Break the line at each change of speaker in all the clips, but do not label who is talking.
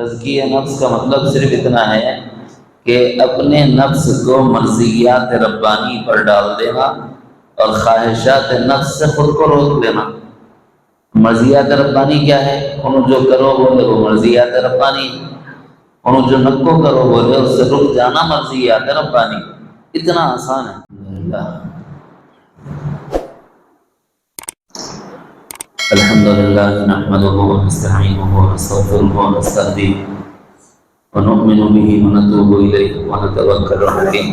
تزکیہ نفس کا مطلب صرف اتنا ہے کہ اپنے نفس کو مرضیات ربانی پر ڈال دینا اور خواہشات نفس سے خود کو روک لینا۔ مرضیات ربانی کیا ہے؟ انہوں جو کرو بولے وہ مرضیات ربانی، انہوں جو نکو کرو بولے اس سے رک جانا مرضیات ربانی۔ اتنا آسان ہے۔ الحمدللہ نحمدہ ونستعینہ ونستغفرہ ونستهدیہ ونؤمن به ونتوب الیہ ونتوکل علیہ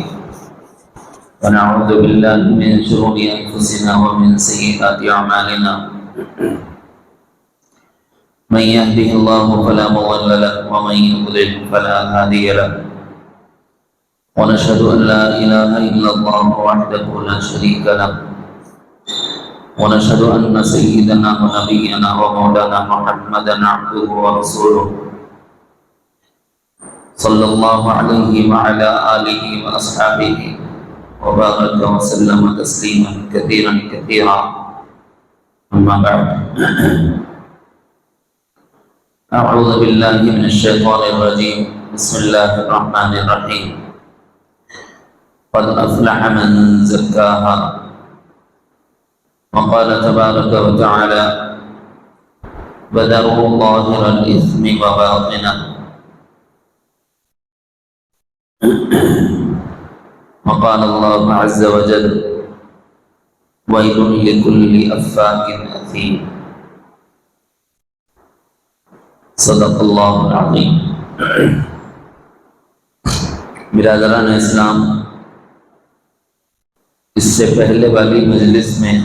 ونعوذ باللہ من شرور انفسنا ومن سیئات اعمالنا من يهده الله فلا مضل له ومن يضلل فلا هادي له ونشهد ان لا اله الا الله وحده لا شريك له ونشهد ان سيدنا ونبينا ومولانا محمدا عبده ورسوله صلى الله عليه وعلى اله واصحابه وبارك وسلم تسليما كثيرا كثيرا اما بعد اعوذ بالله من الشيطان الرجيم بسم الله الرحمن الرحيم قد افلح من زكاها وقال تبارك وتعالى وذروا ظاهر الإثم وباطنه وقال الله عز وجل ويل لكل أفاك أثيم صدق الله العظيم۔ برادران اسلام، اس سے پہلے والی مجلس میں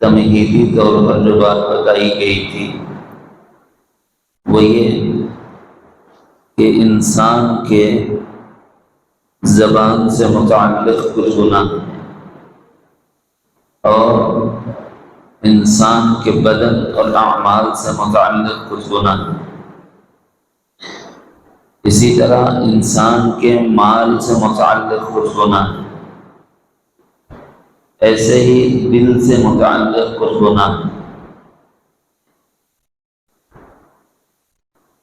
تمہیدی طور پر جو بات بتائی گئی تھی وہ یہ کہ انسان کے زبان سے متعلق کچھ گناہ ہیں اور انسان کے بدن اور اعمال سے متعلق کچھ گناہ ہیں۔ اسی طرح انسان کے مال سے متعلق کچھ گناہ ہیں، ایسے ہی دل سے متعلق کچھ گناہ۔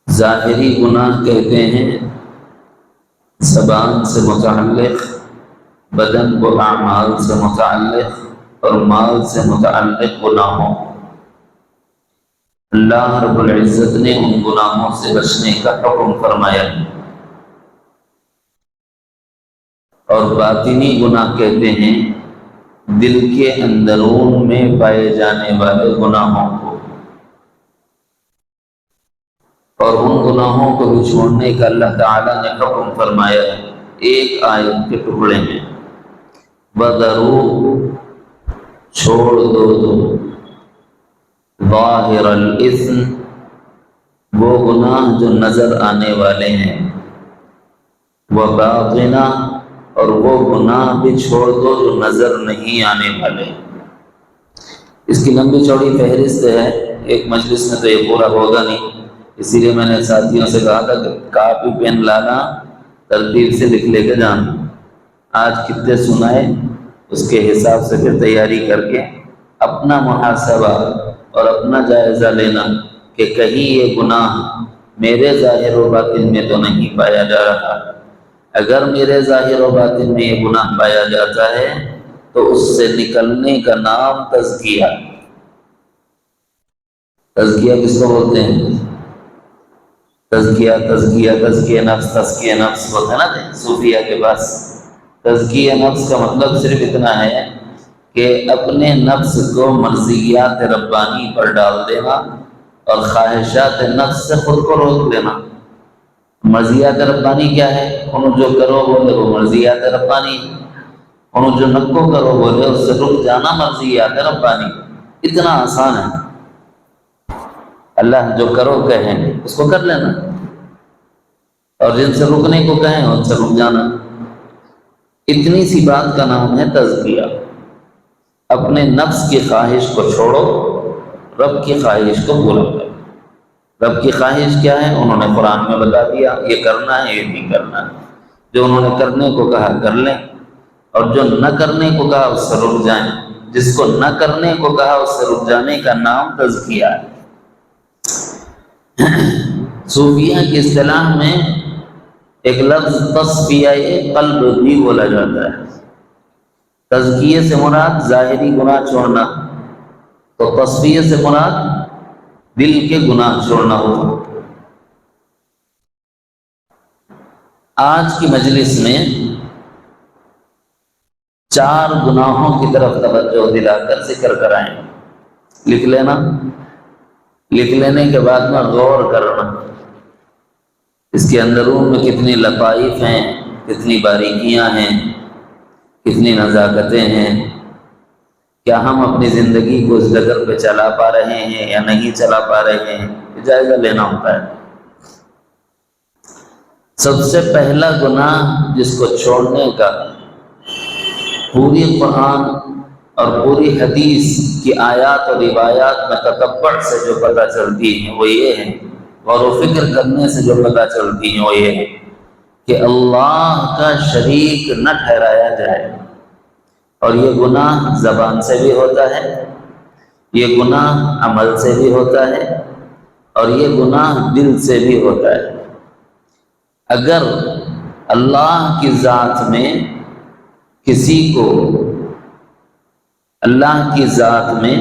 ظاہری گناہ کہتے ہیں زبان سے متعلق، بدن و اعمال سے متعلق اور مال سے متعلق گناہوں۔ اللہ رب العزت نے ان گناہوں سے بچنے کا حکم فرمایا ہے۔ اور باطنی گناہ کہتے ہیں دل کے اندرون میں پائے جانے والے گناہوں کو، اور ان گناہوں کو بھی چھوڑنے کا اللہ تعالیٰ نے حکم فرمایا ہے ایک آیت کے ٹکڑے میں، وَذَرُوا چھوڑ دو ظاہر الاثم وہ گناہ جو نظر آنے والے ہیں، وَبَاطِنَ اور وہ گناہ بھی چھوڑ دو جو نظر نہیں آنے والے۔ اس کی لمبی چوڑی فہرست ہے، ایک مجلس میں تو یہ پورا ہوگا نہیں، اسی لیے میں نے ساتھیوں سے کہا تھا کہ کاپی پین لانا، ترتیب سے لکھ لے کے جانا، آج کتنے سنائے اس کے حساب سے پھر تیاری کر کے اپنا محاسبہ اور اپنا جائزہ لینا کہ کہیں یہ گناہ میرے ظاہر و باطن میں تو نہیں پایا جا رہا۔ اگر میرے ظاہر و باطن میں یہ گناہ پایا جاتا ہے تو اس سے نکلنے کا نام تزکیہ۔ تزکیہ کس کو بولتے ہیں؟ تزکیہ نفس ہوتا ہے نا صوفیہ کے پاس۔ تزکیہ نفس کا مطلب صرف اتنا ہے کہ اپنے نفس کو مرضیات ربانی پر ڈال دینا اور خواہشات نفس سے خود کو روک لینا۔ مرضیات ربانی کیا ہے؟ انہوں جو کرو بولے وہ مرضیات ربانی، انہوں جو نکو کرو بولے اس سے رک جانا مرضیات ربانی۔ اتنا آسان ہے۔ اللہ جو کرو کہیں اس کو کر لینا، اور جن سے رکنے کو کہیں ان سے رک جانا۔ اتنی سی بات کا نام ہے تزکیہ۔ اپنے نفس کی خواہش کو چھوڑو، رب کی خواہش کو پورا کرو۔ رب کی خواہش کیا ہے؟ انہوں نے قرآن میں بتا دیا، یہ کرنا ہے یہ نہیں کرنا ہے۔ جو انہوں نے کرنے کو کہا کر لیں، اور جو نہ کرنے کو کہا اس سے رک جائیں۔ جس کو نہ کرنے کو کہا اس سے رک جانے کا نام تزکیہ ہے۔ صوفیہ کی اصطلاح میں ایک لفظ تصفیہ قلب بھی بولا جاتا ہے۔ تزکیے سے مراد ظاہری گناہ چھوڑنا، تو تصفیہ سے مراد دل کے گناہ چھوڑنا ہوگا۔ آج کی مجلس میں 4 گناہوں کی طرف توجہ دلا کر ذکر کرائیں۔ لکھ لینا، لکھ لینے کے بعد میں غور کرنا اس کے اندرون میں کتنی لطائف ہیں، کتنی باریکیاں ہیں، کتنی نزاکتیں ہیں، کیا ہم اپنی زندگی کو اس ڈگر پہ چلا پا رہے ہیں یا نہیں چلا پا رہے ہیں، جائزہ لینا ہوتا ہے۔ سب سے پہلا گناہ جس کو چھوڑنے کا پوری قرآن اور پوری حدیث کی آیات اور روایات میں تتبع سے جو پتہ چلتی ہیں وہ یہ ہے، غور و فکر کرنے سے جو پتہ چلتی ہیں وہ یہ ہے کہ اللہ کا شریک نہ ٹھہرایا جائے۔ اور یہ گناہ زبان سے بھی ہوتا ہے، یہ گناہ عمل سے بھی ہوتا ہے، اور یہ گناہ دل سے بھی ہوتا ہے۔ اگر اللہ کی ذات میں کسی کو، اللہ کی ذات میں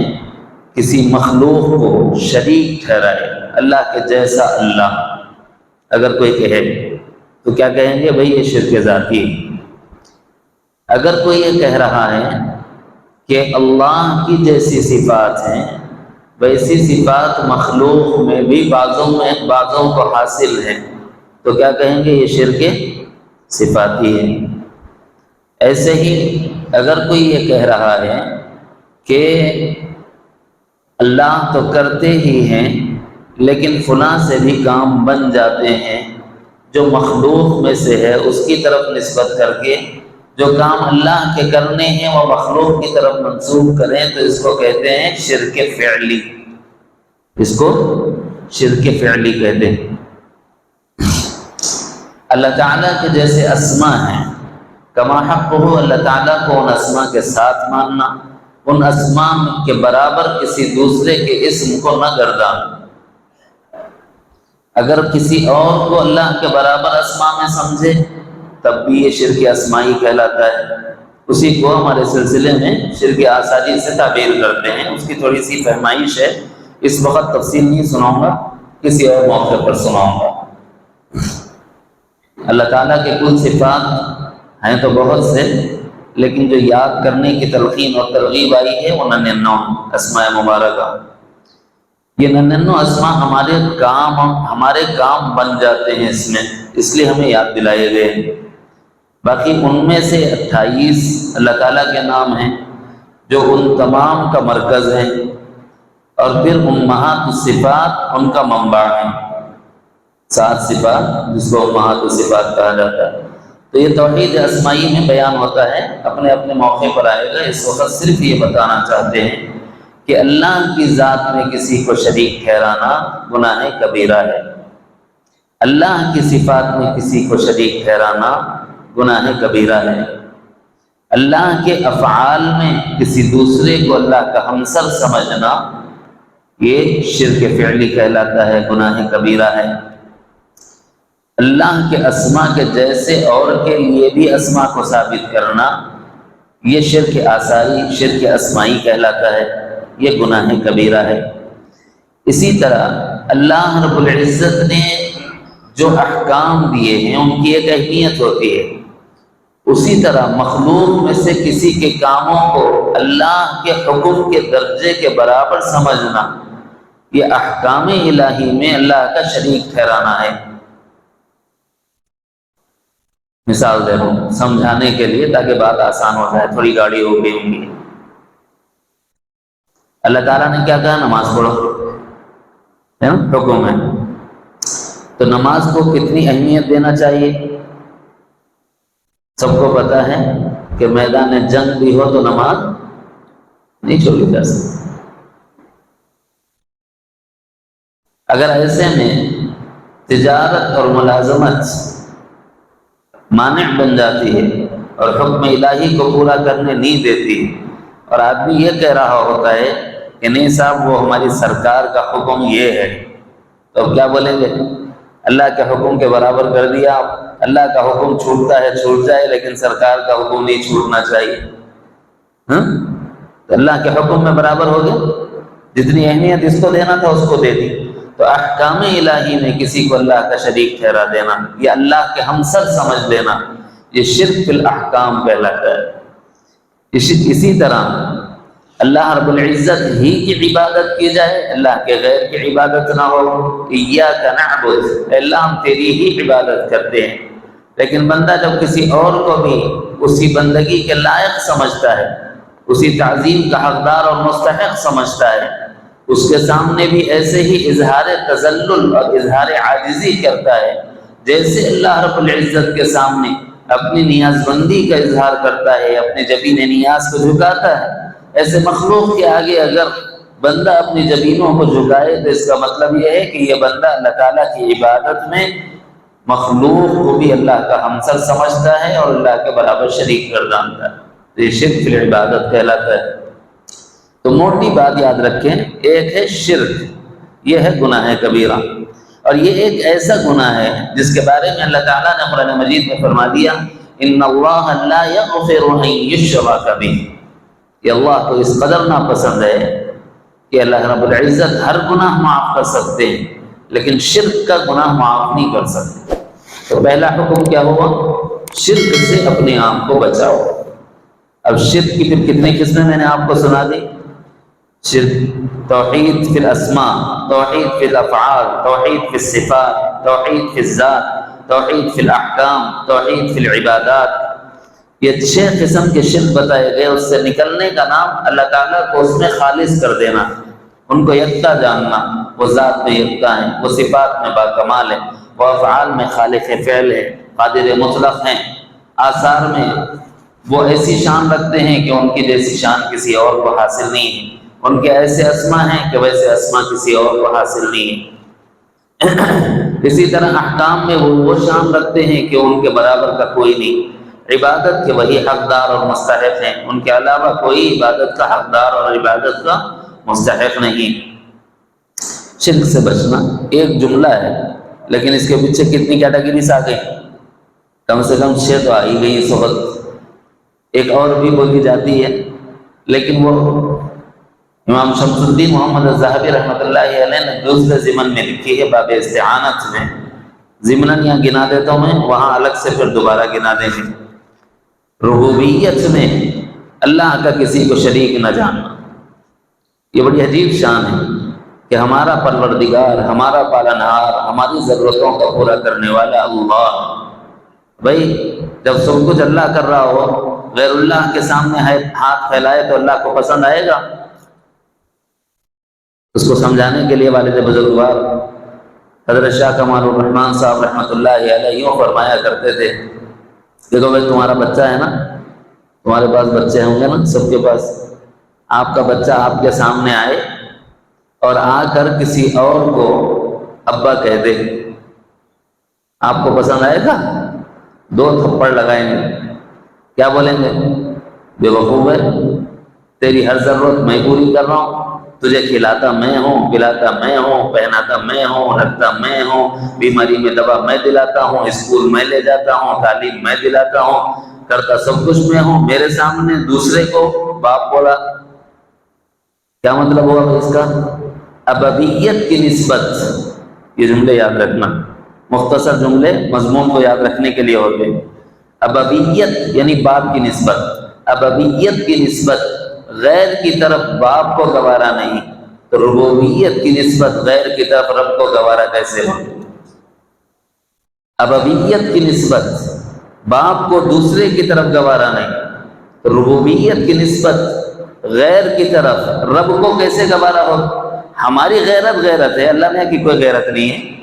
کسی مخلوق کو شریک ٹھہرائے، اللہ کے جیسا اللہ اگر کوئی کہے تو کیا کہیں گے؟ بھئی یہ شرک ذاتی ہے۔ اگر کوئی یہ کہہ رہا ہے کہ اللہ کی جیسی صفات ہیں ویسی صفات مخلوق میں بھی بعضوں کو حاصل ہیں، تو کیا کہیں گے؟ یہ شرک صفاتی ہے۔ ایسے ہی اگر کوئی یہ کہہ رہا ہے کہ اللہ تو کرتے ہی ہیں لیکن فلاں سے بھی کام بن جاتے ہیں، جو مخلوق میں سے ہے اس کی طرف نسبت کر کے جو کام اللہ کے کرنے ہیں وہ مخلوق کی طرف منسوب کریں، تو اس کو کہتے ہیں شرک فعلی، اس کو شرک فعلی کہتے ہیں۔ اللہ تعالیٰ کے جیسے اسماء ہیں، کما حق ہو اللہ تعالیٰ کو ان اسماء کے ساتھ ماننا، ان اسماء کے برابر کسی دوسرے کے اسم کو نہ گردانا۔ اگر کسی اور کو اللہ کے برابر اسماء میں سمجھے تب بھی یہ شرک اسمائی کہلاتا ہے۔ اسی کو ہمارے سلسلے میں شرک آثاری سے تعبیر کرتے ہیں، اس کی تھوڑی سی فہمائش ہے، اس وقت تفصیل نہیں سناؤں گا، کسی اور موقع پر سناؤں گا۔ اللہ تعالیٰ کے کل صفات ہیں تو بہت سے، لیکن جو یاد کرنے کی تلقین اور ترغیب آئی ہے وہ 99 اسماء مبارکہ۔ یہ 99 اسماء ہمارے کام بن جاتے ہیں اس لیے ہمیں یاد دلائے گئے ہیں۔ باقی ان میں سے 28 اللہ تعالیٰ کے نام ہیں جو ان تمام کا مرکز ہیں، اور پھر امہات الصفات ان کا منبع ہیں، 7 صفات جس کو امہات الصفات کہا جاتا ہے۔ تو یہ توحید اسمائی میں بیان ہوتا ہے، اپنے اپنے موقع پر آئے گا۔ اس وقت صرف یہ بتانا چاہتے ہیں کہ اللہ کی ذات میں کسی کو شریک ٹھہرانا گناہ کبیرہ ہے، اللہ کی صفات میں کسی کو شریک ٹھہرانا گناہ کبیرہ ہے، اللہ کے افعال میں کسی دوسرے کو اللہ کا ہمسر سمجھنا یہ شرک فعلی کہلاتا ہے، گناہ کبیرہ ہے۔ اللہ کے اسماء کے جیسے اور کے لیے بھی اسماء کو ثابت کرنا یہ شرک آثاری، شرک اسمائی کہلاتا ہے، یہ گناہ کبیرہ ہے۔ اسی طرح اللہ رب العزت نے جو احکام دیے ہیں ان کی ایک اہمیت ہوتی ہے، اسی طرح مخلوق میں سے کسی کے کاموں کو اللہ کے حکم کے درجے کے برابر سمجھنا یہ احکام الہی میں اللہ کا شریک ٹھہرانا ہے۔ مثال دے رہا ہوں سمجھانے کے لیے تاکہ بات آسان ہو جائے، تھوڑی گاڑی ہو گئی ہوں گی۔ اللہ تعالیٰ نے کیا کہا؟ نماز پڑھو، ہے نا، حکم ہے۔ تو نماز کو کتنی اہمیت دینا چاہیے؟ سب کو پتا ہے کہ میدان جنگ بھی ہو تو نماز نہیں چھوڑی جا سکتی۔ اگر ایسے میں تجارت اور ملازمت مانع بن جاتی ہے اور حکم الہی کو پورا کرنے نہیں دیتی، اور آدمی یہ کہہ رہا ہوتا ہے کہ نہیں صاحب وہ ہماری سرکار کا حکم یہ ہے، تو اب کیا بولیں گے؟ اللہ کے حکم کے برابر کر دیا. اللہ کا حکم چھوٹتا ہے چھوٹ جائے, لیکن سرکار کا حکم نہیں چھوٹنا چاہیے. تو اللہ کے حکم میں برابر ہو گیا, جتنی اہمیت اس کو دینا تھا اس کو دے دی. تو احکام الہی میں کسی کو اللہ کا شریک ٹھہرا دینا یا اللہ کے ہمسر سمجھ لینا, یہ شرک فی الاحکام کہلاتا ہے. اسی طرح اللہ رب العزت ہی کی عبادت کی جائے, اللہ کے غیر کی عبادت نہ ہو. ایاک نعبد, اللہ ہم تیری ہی عبادت کرتے ہیں. لیکن بندہ جب کسی اور کو بھی اسی بندگی کے لائق سمجھتا ہے, اسی تعظیم کا حقدار اور مستحق سمجھتا ہے, اس کے سامنے بھی ایسے ہی اظہار تذلل اور اظہار عاجزی کرتا ہے جیسے اللہ رب العزت کے سامنے اپنی نیاز بندی کا اظہار کرتا ہے, اپنے جبین نیاز کو جھکاتا ہے. ایسے مخلوق کے آگے اگر بندہ اپنی جبینوں کو جھکائے تو اس کا مطلب یہ ہے کہ یہ بندہ اللہ تعالیٰ کی عبادت میں مخلوق کو بھی اللہ کا ہمسر سمجھتا ہے اور اللہ کے برابر شریک گردانتا ہے. تو یہ شرک فی العبادت کہلاتا ہے. تو موٹی بات یاد رکھیں, ایک ہے شرک, یہ ہے گناہ کبیرہ, اور یہ ایک ایسا گناہ ہے جس کے بارے میں اللہ تعالیٰ نے قرآن مجید میں فرما دیا, ان اللہ لا یغفر ان یشرک بہ. کہ اللہ کو اس قدر ناپسند ہے کہ اللہ رب العزت ہر گناہ معاف کر سکتے ہیں لیکن شرک کا گناہ معاف نہیں کر سکتے. تو پہلا حکم کیا ہوا؟ شرک سے اپنے آپ کو بچاؤ. اب شرک کی پھر کتنے قسمیں میں نے آپ کو سنا دی. شرک توحید فی الاسماء, توحید فی الافعال, توحید فی الصفات, توحید فی الذات, توحید فی الاحکام, توحید فی العبادات. یہ 6 قسم کے شرک بتائے گئے. اس سے نکلنے کا نام اللہ تعالیٰ کو اس میں خالص کر دینا, ان کو یکتا جاننا. وہ ذات میں یکتا ہیں, وہ صفات میں باکمال ہیں, وہ افعال میں خالق فعل ہے, قادر مطلق ہیں, آثار میں وہ ایسی شان رکھتے ہیں کہ ان کی جیسی شان کسی اور کو حاصل نہیں ہے, ان کے ایسے اسما ہیں کہ ویسے اسما کسی اور کو حاصل نہیں ہے. اسی طرح احکام میں وہ شان رکھتے ہیں کہ ان کے برابر کا کوئی نہیں. عبادت کے وہی حقدار اور مستحق ہیں, ان کے علاوہ کوئی عبادت کا حقدار اور عبادت کا مستحق نہیں. شرک سے بچنا ایک جملہ ہے, لیکن اس کے پیچھے کتنی کیٹیگریز آ گئی, کم سے کم 6 تو آ ہی گئی اس وقت. ایک اور بھی بولی جاتی ہے, لیکن وہ امام شمس الدین محمد الذہبی رحمۃ اللہ علیہ نے دوسرے ضمن میں لکھی ہے, باب استعانت میں. ضمناً یہاں گنا دیتا ہوں میں, وہاں الگ سے پھر دوبارہ گنا دیں گے. ربوبیت میں اللہ کا کسی کو شریک نہ جاننا. یہ بڑی عجیب شان ہے کہ ہمارا پروردگار, ہمارا پالنہار, ہماری ضرورتوں کا پورا کرنے والا اللہ. بھائی جب سب کچھ اللہ کر رہا ہو, غیر اللہ کے سامنے ہاتھ پھیلائے تو اللہ کو پسند آئے گا؟ اس کو سمجھانے کے لیے والد بزرگوار حضرت شاہ کمال الرحمن صاحب رحمۃ اللہ علیہ یوں فرمایا کرتے تھے, دیکھو بھائی تمہارا بچہ ہے نا, تمہارے پاس بچے ہوں گے نا سب کے پاس. آپ کا بچہ آپ کے سامنے آئے اور آ کر کسی اور کو ابا کہہ دے, آپ کو پسند آئے گا؟ 2 تھپڑ لگائیں گے. کیا بولیں گے؟ بے وقوف ہے, تیری ہر ضرورت میں پوری کر رہا ہوں, تجھے کھلاتا میں ہوں, پلاتا میں ہوں, پہناتا میں ہوں, رکھتا میں ہوں, بیماری میں دوا میں دلاتا ہوں, اسکول میں لے جاتا ہوں, تعلیم میں دلاتا ہوں, کرتا سب کچھ میں ہوں. میرے سامنے دوسرے کو باپ بولا, کیا مطلب ہوا اس کا؟ ابویت کی نسبت. یہ جملے یاد رکھنا, مختصر جملے مضمون کو یاد رکھنے کے لیے ہوتے. ابویت یعنی باپ کی نسبت. ابویت کی نسبت غیر کی طرف باپ کو گوارا نہیں, تو ربوبیت کی نسبت غیر کی طرف رب کو گوارا کیسے ہو؟ ابویت کی نسبت باپ کو دوسرے کی طرف گوارا نہیں, تو ربوبیت کی نسبت غیر کی طرف رب کو کیسے گوارا ہو؟ ہماری غیرت غیرت ہے, اللہ نے کی کوئی غیرت نہیں ہے.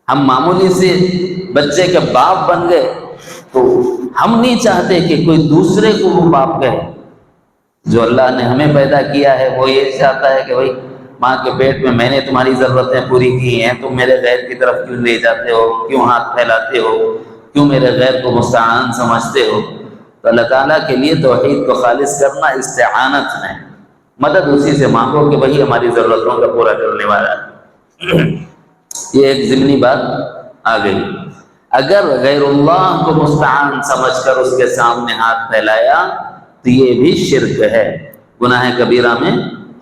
ہم معمولی سے بچے کے باپ بن گئے تو ہم نہیں چاہتے کہ کوئی دوسرے کو وہ باپ کہے. جو اللہ نے ہمیں پیدا کیا ہے وہ یہ چاہتا ہے کہ بھائی ماں کے پیٹ میں نے تمہاری ضرورتیں پوری کی ہیں, تم میرے غیر کی طرف کیوں لے جاتے ہو, کیوں ہاتھ پھیلاتے ہو, کیوں میرے غیر کو مستعان سمجھتے ہو؟ تو اللہ تعالیٰ کے لیے توحید کو خالص کرنا استعانت ہے, مدد اسی سے مانگو کہ وہی ہماری ضرورتوں کا پورا کرنے والا ہے. یہ ایک ضمنی بات آ گئی۔ اگر غیر اللہ کو مستعان سمجھ کر اس کے سامنے ہاتھ پھیلایا تو یہ بھی شرک ہے، گناہ کبیرہ میں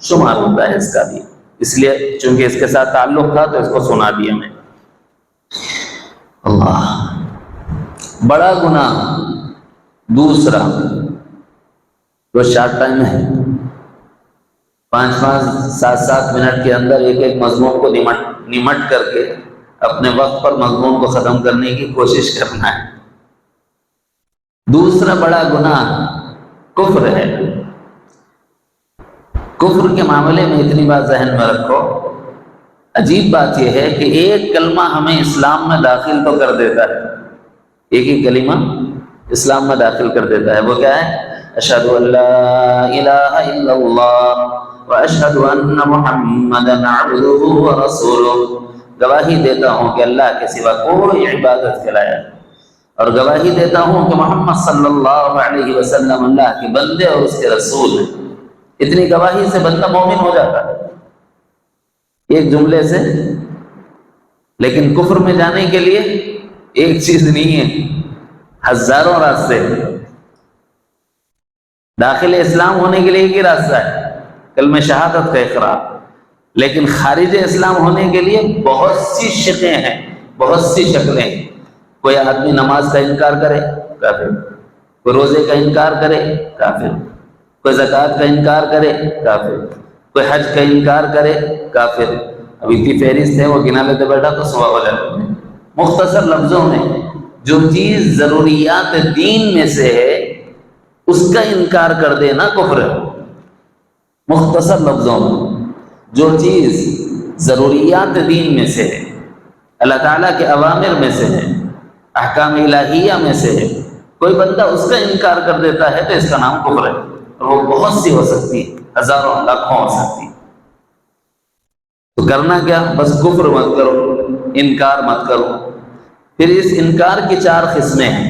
شمار ہوتا ہے اس کا بھی، اس لیے چونکہ اس کے ساتھ تعلق تھا تو اس کو سنا دیا میں۔ اللہ بڑا گناہ دوسرا، جو شارٹ ٹائم ہے، 5-5 7-7 منٹ کے اندر ایک مضمون کو نمٹ کر کے اپنے وقت پر مضمون کو ختم کرنے کی کوشش کرنا ہے۔ دوسرا بڑا گناہ کفر ہے۔ کفر کے معاملے میں اتنی بات ذہن میں رکھو، عجیب بات یہ ہے کہ ایک کلمہ ہمیں اسلام میں داخل تو کر دیتا ہے، ایک ہی کلمہ اسلام میں داخل کر دیتا ہے، وہ کیا ہے؟ اشہد ان لا الہ الا اللہ واشہد ان محمدا عبدہ ورسولہ، گواہی دیتا ہوں کہ اللہ کے سوا کوئی عبادت کے لائق، اور گواہی دیتا ہوں کہ محمد صلی اللہ علیہ وسلم اللہ کے بندے اور اس کے رسول ہیں۔ اتنی گواہی سے بندہ مومن ہو جاتا ہے ایک جملے سے، لیکن کفر میں جانے کے لیے ایک چیز نہیں ہے، ہزاروں راستے۔ داخل اسلام ہونے کے لیے ایک ہی راستہ ہے، کلمہ شہادت کا اقرار، لیکن خارج اسلام ہونے کے لیے بہت سی شکلیں ہیں، بہت سی شکلیں ہیں۔ کوئی آدمی نماز کا انکار کرے کافر، کوئی روزے کا انکار کرے کافر، کوئی زکوٰۃ کا انکار کرے کافر، کوئی حج کا انکار کرے کافر۔ اب اتنی فہرست ہے، وہ گنا لیتے بیٹھا تو صبح ہو جاتا ہے۔ مختصر لفظوں میں جو چیز ضروریات دین میں سے ہے اس کا انکار کر دینا کفر ہے۔ مختصر لفظوں میں جو چیز ضروریات دین میں سے ہے، اللہ تعالیٰ کے اوامر میں سے ہے، احکام الہیہ میں سے ہے، کوئی بندہ اس کا انکار کر دیتا ہے تو اس کا نام کفر ہے، اور وہ بہت سی ہو سکتی ہے، ہزاروں لاکھوں ہو سکتی ہے۔ تو کرنا کیا؟ بس کفر مت کرو، انکار مت کرو۔ پھر اس انکار کی 4 قسمیں ہیں،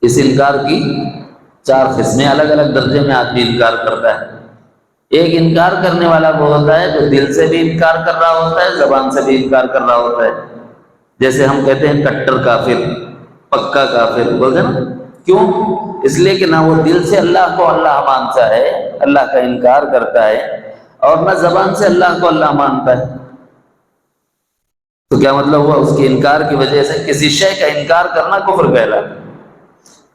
اس انکار کی 4 قسمیں، الگ الگ درجے میں آدمی انکار کرتا ہے۔ ایک انکار کرنے والا وہ ہوتا ہے جو دل سے بھی انکار کر رہا ہوتا ہے، زبان سے بھی انکار کر رہا ہوتا ہے۔ جیسے ہم کہتے ہیں کٹر کافر، پکا کافر بولتے ہیں نا، کیوں؟ اس لیے کہ نہ وہ دل سے اللہ کو اللہ مانتا ہے، اللہ کا انکار کرتا ہے، اور نہ زبان سے اللہ کو اللہ مانتا ہے۔ تو کیا مطلب ہوا؟ اس کے انکار کی وجہ سے کسی شے کا انکار کرنا کفر کہلاتا ہے،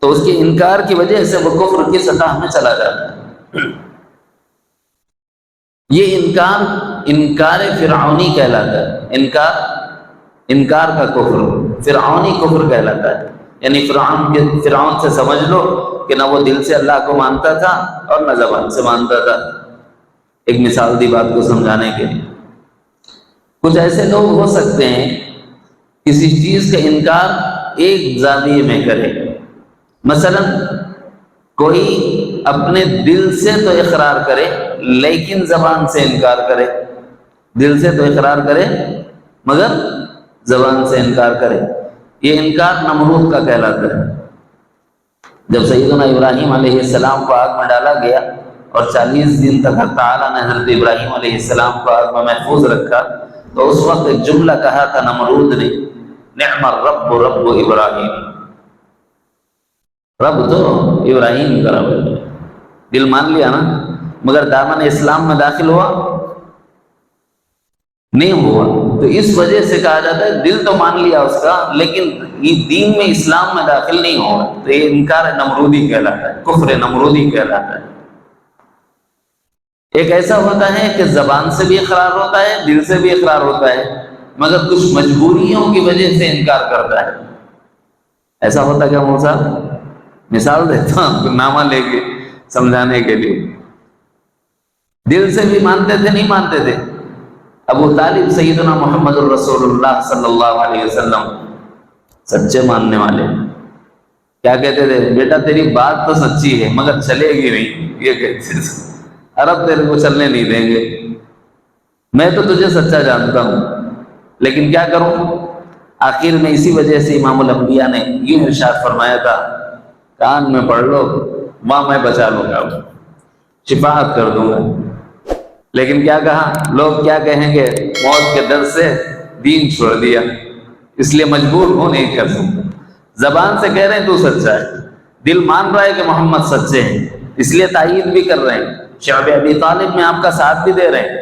تو اس کے انکار کی وجہ سے وہ کفر کی سطح میں چلا جاتا ہے۔ یہ انکار فرعونی کہلاتا ہے، انکار کا کفر فرعونی کفر کہلاتا ہے، یعنی فرعون سے سمجھ لو کہ نہ وہ دل سے اللہ کو مانتا تھا اور نہ زبان سے مانتا تھا۔ ایک مثال دی بات کو سمجھانے کے لیے، کچھ ایسے لوگ ہو سکتے ہیں کسی چیز کا انکار ایک زاویے میں کرے، مثلا کوئی اپنے دل سے تو اقرار کرے لیکن زبان سے انکار کرے، دل سے تو اقرار کرے مگر زبان سے انکار کرے۔ یہ انکار نمرود کا کہلاتا ہے۔ جب سیدنا ابراہیم علیہ السلام کو آگ میں ڈالا گیا اور 40 دن تک اللہ تعالیٰ نے حضرت ابراہیم علیہ السلام کو آگ میں محفوظ رکھا، تو اس وقت ایک جملہ کہا تھا نمرود نے، نعم الرب رب ابراہیم، رب تو ابراہیم کا رب ہے، دل مان لیا نا، مگر دامن اسلام میں داخل ہوا نہیں ہوا۔ تو اس وجہ سے کہا جاتا ہے دل تو مان لیا اس کا لیکن یہ دین میں اسلام میں داخل نہیں ہوا، تو یہ انکار نمرودی کہلاتا ہے، کفر نمرودی کہلاتا ہے۔ ایک ایسا ہوتا ہے کہ زبان سے بھی اقرار ہوتا ہے، دل سے بھی اقرار ہوتا ہے، مگر کچھ مجبوریوں کی وجہ سے انکار کرتا ہے۔ ایسا ہوتا کیا موسیٰ؟ مثال دیتا ہوں نامہ لے کے سمجھانے کے لیے۔ دل سے بھی مانتے تھے، نہیں مانتے تھے؟ ابو طالب سیدنا محمد الرسول اللہ صلی اللہ علیہ وسلم سچے ماننے والے کیا کہتے تھے؟ بیٹا تیری بات تو سچی ہے مگر چلے گی نہیں، یہ کہتے تھے، عرب تیرے کو چلنے نہیں دیں گے، میں تو تجھے سچا جانتا ہوں لیکن کیا کروں؟ آخر میں اسی وجہ سے امام الانبیاء نے یوں ارشاد فرمایا تھا، کان میں پڑھ لو، ماں میں بچا لوں گا، شفاعت کر دوں گا۔ لیکن کیا کہا؟ لوگ کیا کہیں گے؟ موت کے ڈر سے دین چھوڑ دیا، اس لیے مجبور ہو نہیں کر سکتا. زبان سے کہہ رہے ہیں تو سچا ہے، دل مان رہا ہے کہ محمد سچے ہیں، اس لیے تائید بھی کر رہے ہیں، شعب ابی طالب میں آپ کا ساتھ بھی دے رہے ہیں،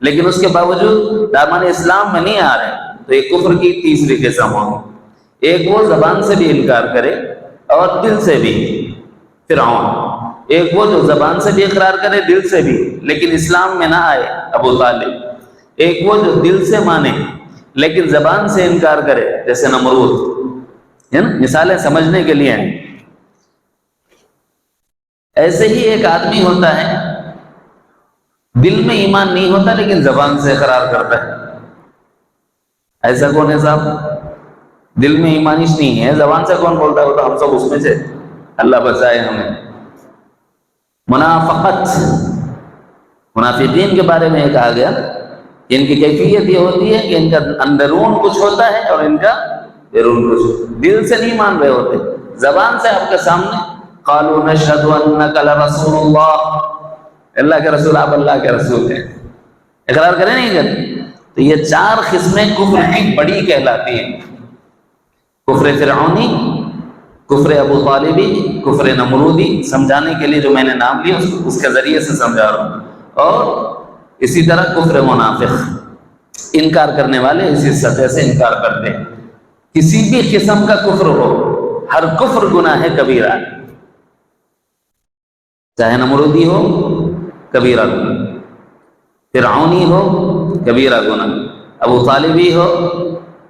لیکن اس کے باوجود دامن اسلام میں نہیں آ رہے ہیں. تو یہ کفر کی تیسری قسم ہوگی. ایک وہ زبان سے بھی انکار کرے اور دل سے بھی، فرعون. ایک وہ جو زبان سے بھی اقرار کرے دل سے بھی لیکن اسلام میں نہ آئے، ابو طالب. ایک وہ جو دل سے مانے لیکن زبان سے انکار کرے، جیسے نمرود. ہے نا، مثالیں سمجھنے کے لیے ہیں. ایسے ہی ایک آدمی ہوتا ہے دل میں ایمان نہیں ہوتا لیکن زبان سے اقرار کرتا ہے. ایسا کون ہے صاحب؟ دل میں ایمانش نہیں ہے، زبان سے کون بولتا ہے؟ وہ تو ہم سب اس میں سے، اللہ بچائے ہمیں. منافقت، منافقین کے بارے میں یہ کہا گیا کہ ان کی کیفیت یہ ہوتی ہے کہ ان کا اندرون کچھ ہوتا ہے اور ان کا بیرون کچھ. دل سے نہیں مان رہے ہوتے، زبان سے آپ کے سامنے قالوا نشهد انک لرسول اللہ، اللہ کے رسول، آپ اللہ کے رسول ہیں، اقرار کریں نہیں کرتے. تو یہ چار قسمیں کفر کی بڑی کہلاتی ہیں: کفر فرعونی، کفر ابو طالبی، کفر نمرودی. سمجھانے کے لیے جو میں نے نام لیا اس کے ذریعے سے سمجھا رہا ہوں. اور اسی طرح کفر منافق، انکار کرنے والے اسی سطح سے انکار کرتے ہیں. کسی بھی قسم کا کفر ہو، ہر کفر گناہ کبیرہ، چاہے نمرودی ہو کبیرہ گناہ، فرعونی ہو کبیرہ گناہ، ابو طالبی ہو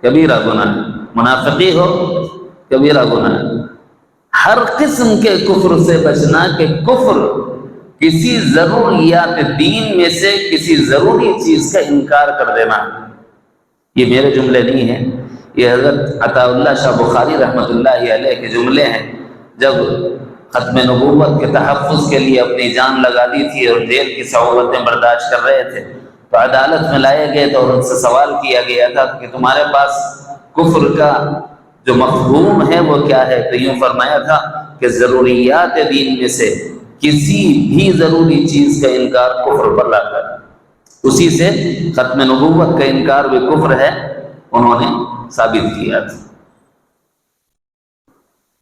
کبیرہ گناہ، منافقی ہو کبیرہ گناہ. ہر قسم کے کفر سے بچنا کہ کفر کسی ضروریات دین میں سے کسی ضروری چیز کا انکار کر دینا. یہ میرے جملے نہیں ہیں، یہ حضرت عطا اللہ شاہ بخاری رحمۃ اللہ علیہ کے جملے ہیں. جب ختم نبوت کے تحفظ کے لیے اپنی جان لگا دی تھی اور جیل کی صعوبتیں برداشت کر رہے تھے تو عدالت میں لائے گئے تو ان سے سوال کیا گیا تھا کہ تمہارے پاس کفر کا جو مفہوم ہے وہ کیا ہے؟ تو یوں فرمایا تھا کہ ضروریات دین میں سے کسی بھی ضروری چیز کا انکار کفر پر لاتا ہے. اسی سے ختم نبوت کا انکار بھی کفر ہے انہوں نے ثابت کیا تھا.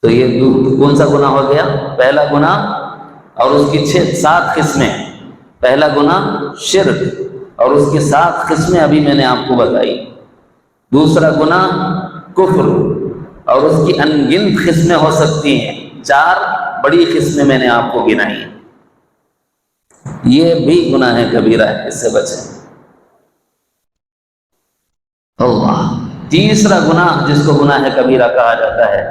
تو یہ کون سا گناہ ہو گیا؟ پہلا گناہ اور اس کی 7 قسمیں. پہلا گناہ شرک اور اس کی 7 قسمیں ابھی میں نے آپ کو بتائی. دوسرا گناہ کفر اور اس کی انگنت قسمیں ہو سکتی ہیں. 4 بڑی قسمیں میں نے آپ کو گنائی. یہ بھی گناہ کبیرہ ہے، اس سے بچیں. اللہ. تیسرا گناہ جس کو گناہ کبیرہ کہا جاتا ہے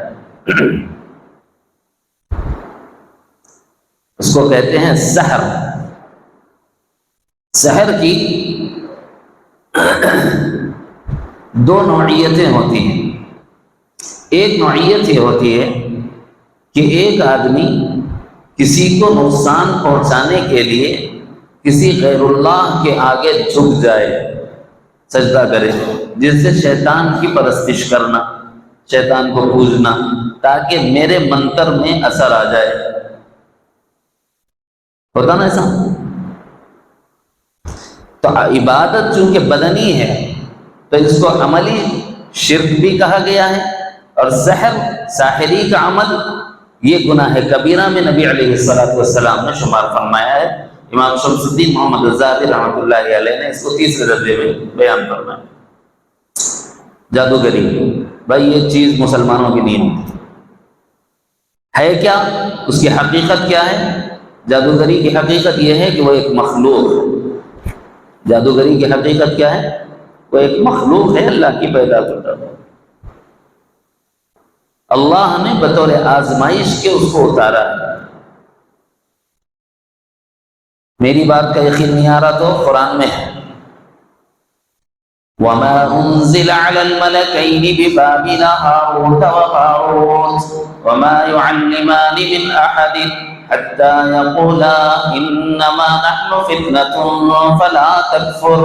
اس کو کہتے ہیں سحر. سحر کی 2 نوعیتیں ہوتی ہیں. ایک نوعیت یہ ہوتی ہے کہ ایک آدمی کسی کو نقصان پہنچانے کے لیے کسی غیر اللہ کے آگے جھک جائے، سجدہ کرے، جس سے شیطان کی پرستش کرنا، شیطان کو پوجنا تاکہ میرے منتر میں اثر آ جائے. ہوتا نا ایسا؟ تو عبادت چونکہ بدنی ہے تو اس کو عملی شرک بھی کہا گیا ہے. اور سحر، ساحری کا عمل، یہ گناہ کبیرہ میں نبی علیہ السلام نے شمار فرمایا ہے. امام شمس الدین محمد الزاہری رحمۃ اللہ علیہ نے اس کو 3 درجے میں بیان فرمایا. جادوگری، بھائی یہ چیز مسلمانوں کی نہیں ہے. کیا اس کی حقیقت کیا ہے؟ جادوگری کی حقیقت یہ ہے کہ وہ ایک مخلوق ہے. جادوگری کی حقیقت کیا ہے؟ وہ ایک مخلوق ہے، اللہ کی پیدا کردہ. اللہ نے بطور آزمائش کے اس کو اتارا ہے. میری بات کا یقین نہیں آ رہا تو قرآن میں ہے وَمَا أُنزِلَ عَلَى الْمَلَكَيْنِ بِبَابِلَ هَارُوتَ وَمَارُوتَ وَمَا يُعَلِّمَانِ مِنْ أَحَدٍ حَتَّى يَقُولَا إِنَّمَا نَحْنُ فِتْنَةٌ فَلَا تَكْفُرْ.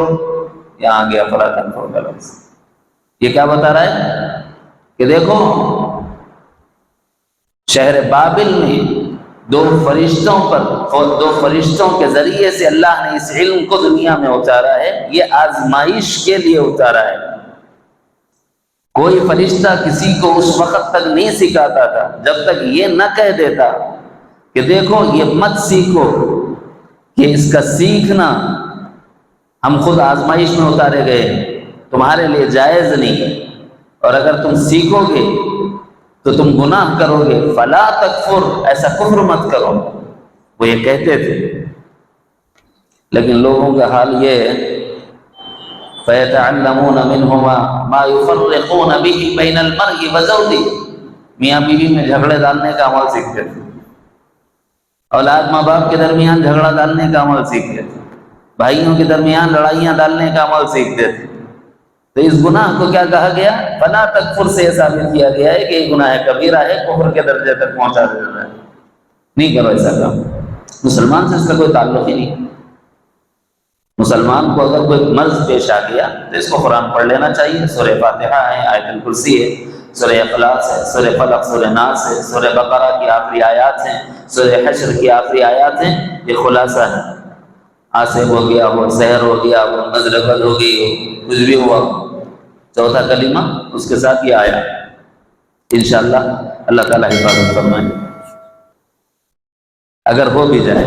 یہاں گیا فَلَا تَكْفُرْ کا لفظ. یہ کیا بتا رہا ہے کہ دیکھو شہر بابل میں 2 فرشتوں کے ذریعے سے اللہ نے اس علم کو دنیا میں اتارا ہے. یہ آزمائش کے لیے اتارا ہے. کوئی فرشتہ کسی کو اس وقت تک نہیں سکھاتا تھا جب تک یہ نہ کہہ دیتا کہ دیکھو یہ مت سیکھو، کہ اس کا سیکھنا ہم خود آزمائش میں اتارے گئے، تمہارے لیے جائز نہیں، اور اگر تم سیکھو گے تو تم گناہ کرو گے، فلا تکفر، ایسا کفر مت کرو، وہ یہ کہتے تھے۔ لیکن لوگوں کا حال یہ ہے، فَيَتَعَلَّمُونَ مِنْهُمَا مَا يُفَرِّقُونَ بِهِ بَيْنَ الْمَرْءِ وَزَوْجِهِ، میاں بیوی میں جھگڑے ڈالنے کا عمل سیکھتے تھے، اولاد ماں باپ کے درمیان جھگڑا ڈالنے کا عمل سیکھتے تھے، بھائیوں کے درمیان لڑائیاں ڈالنے کا عمل سیکھتے تھے۔ تو اس گناہ کو کیا کہا گیا؟ فلا تکفر سے یہ ثابت کیا گیا ہے کہ یہ گناہ کبیرہ ہے، کفر کے درجے تک پہنچا دیتا ہے، نہیں کرو ایسا کام۔ مسلمان سے اس کا کوئی تعلق ہی نہیں۔ مسلمان کو اگر کوئی مرض پیش آ گیا تو اس کو قرآن پڑھ لینا چاہیے، سورہ فاتحہ ہے، آیت الکرسی ہے، سورہ اخلاص ہے، سورہ فلق، سورہ ناس ہے، سورہ بقرہ کی آخری آیات ہیں، سورہ حشر کی آخری آیات ہیں، یہ خلاصہ ہے۔ عاصب ہو گیا ہو، سحر ہو گیا ہو، مزرقت ہو گئی ہو، کچھ بھی ہوا ہو، چوتھا کلمہ اس کے ساتھ یہ آیا، انشاءاللہ اللہ تعالیٰ حفاظت فرمائے۔ اگر ہو بھی جائے،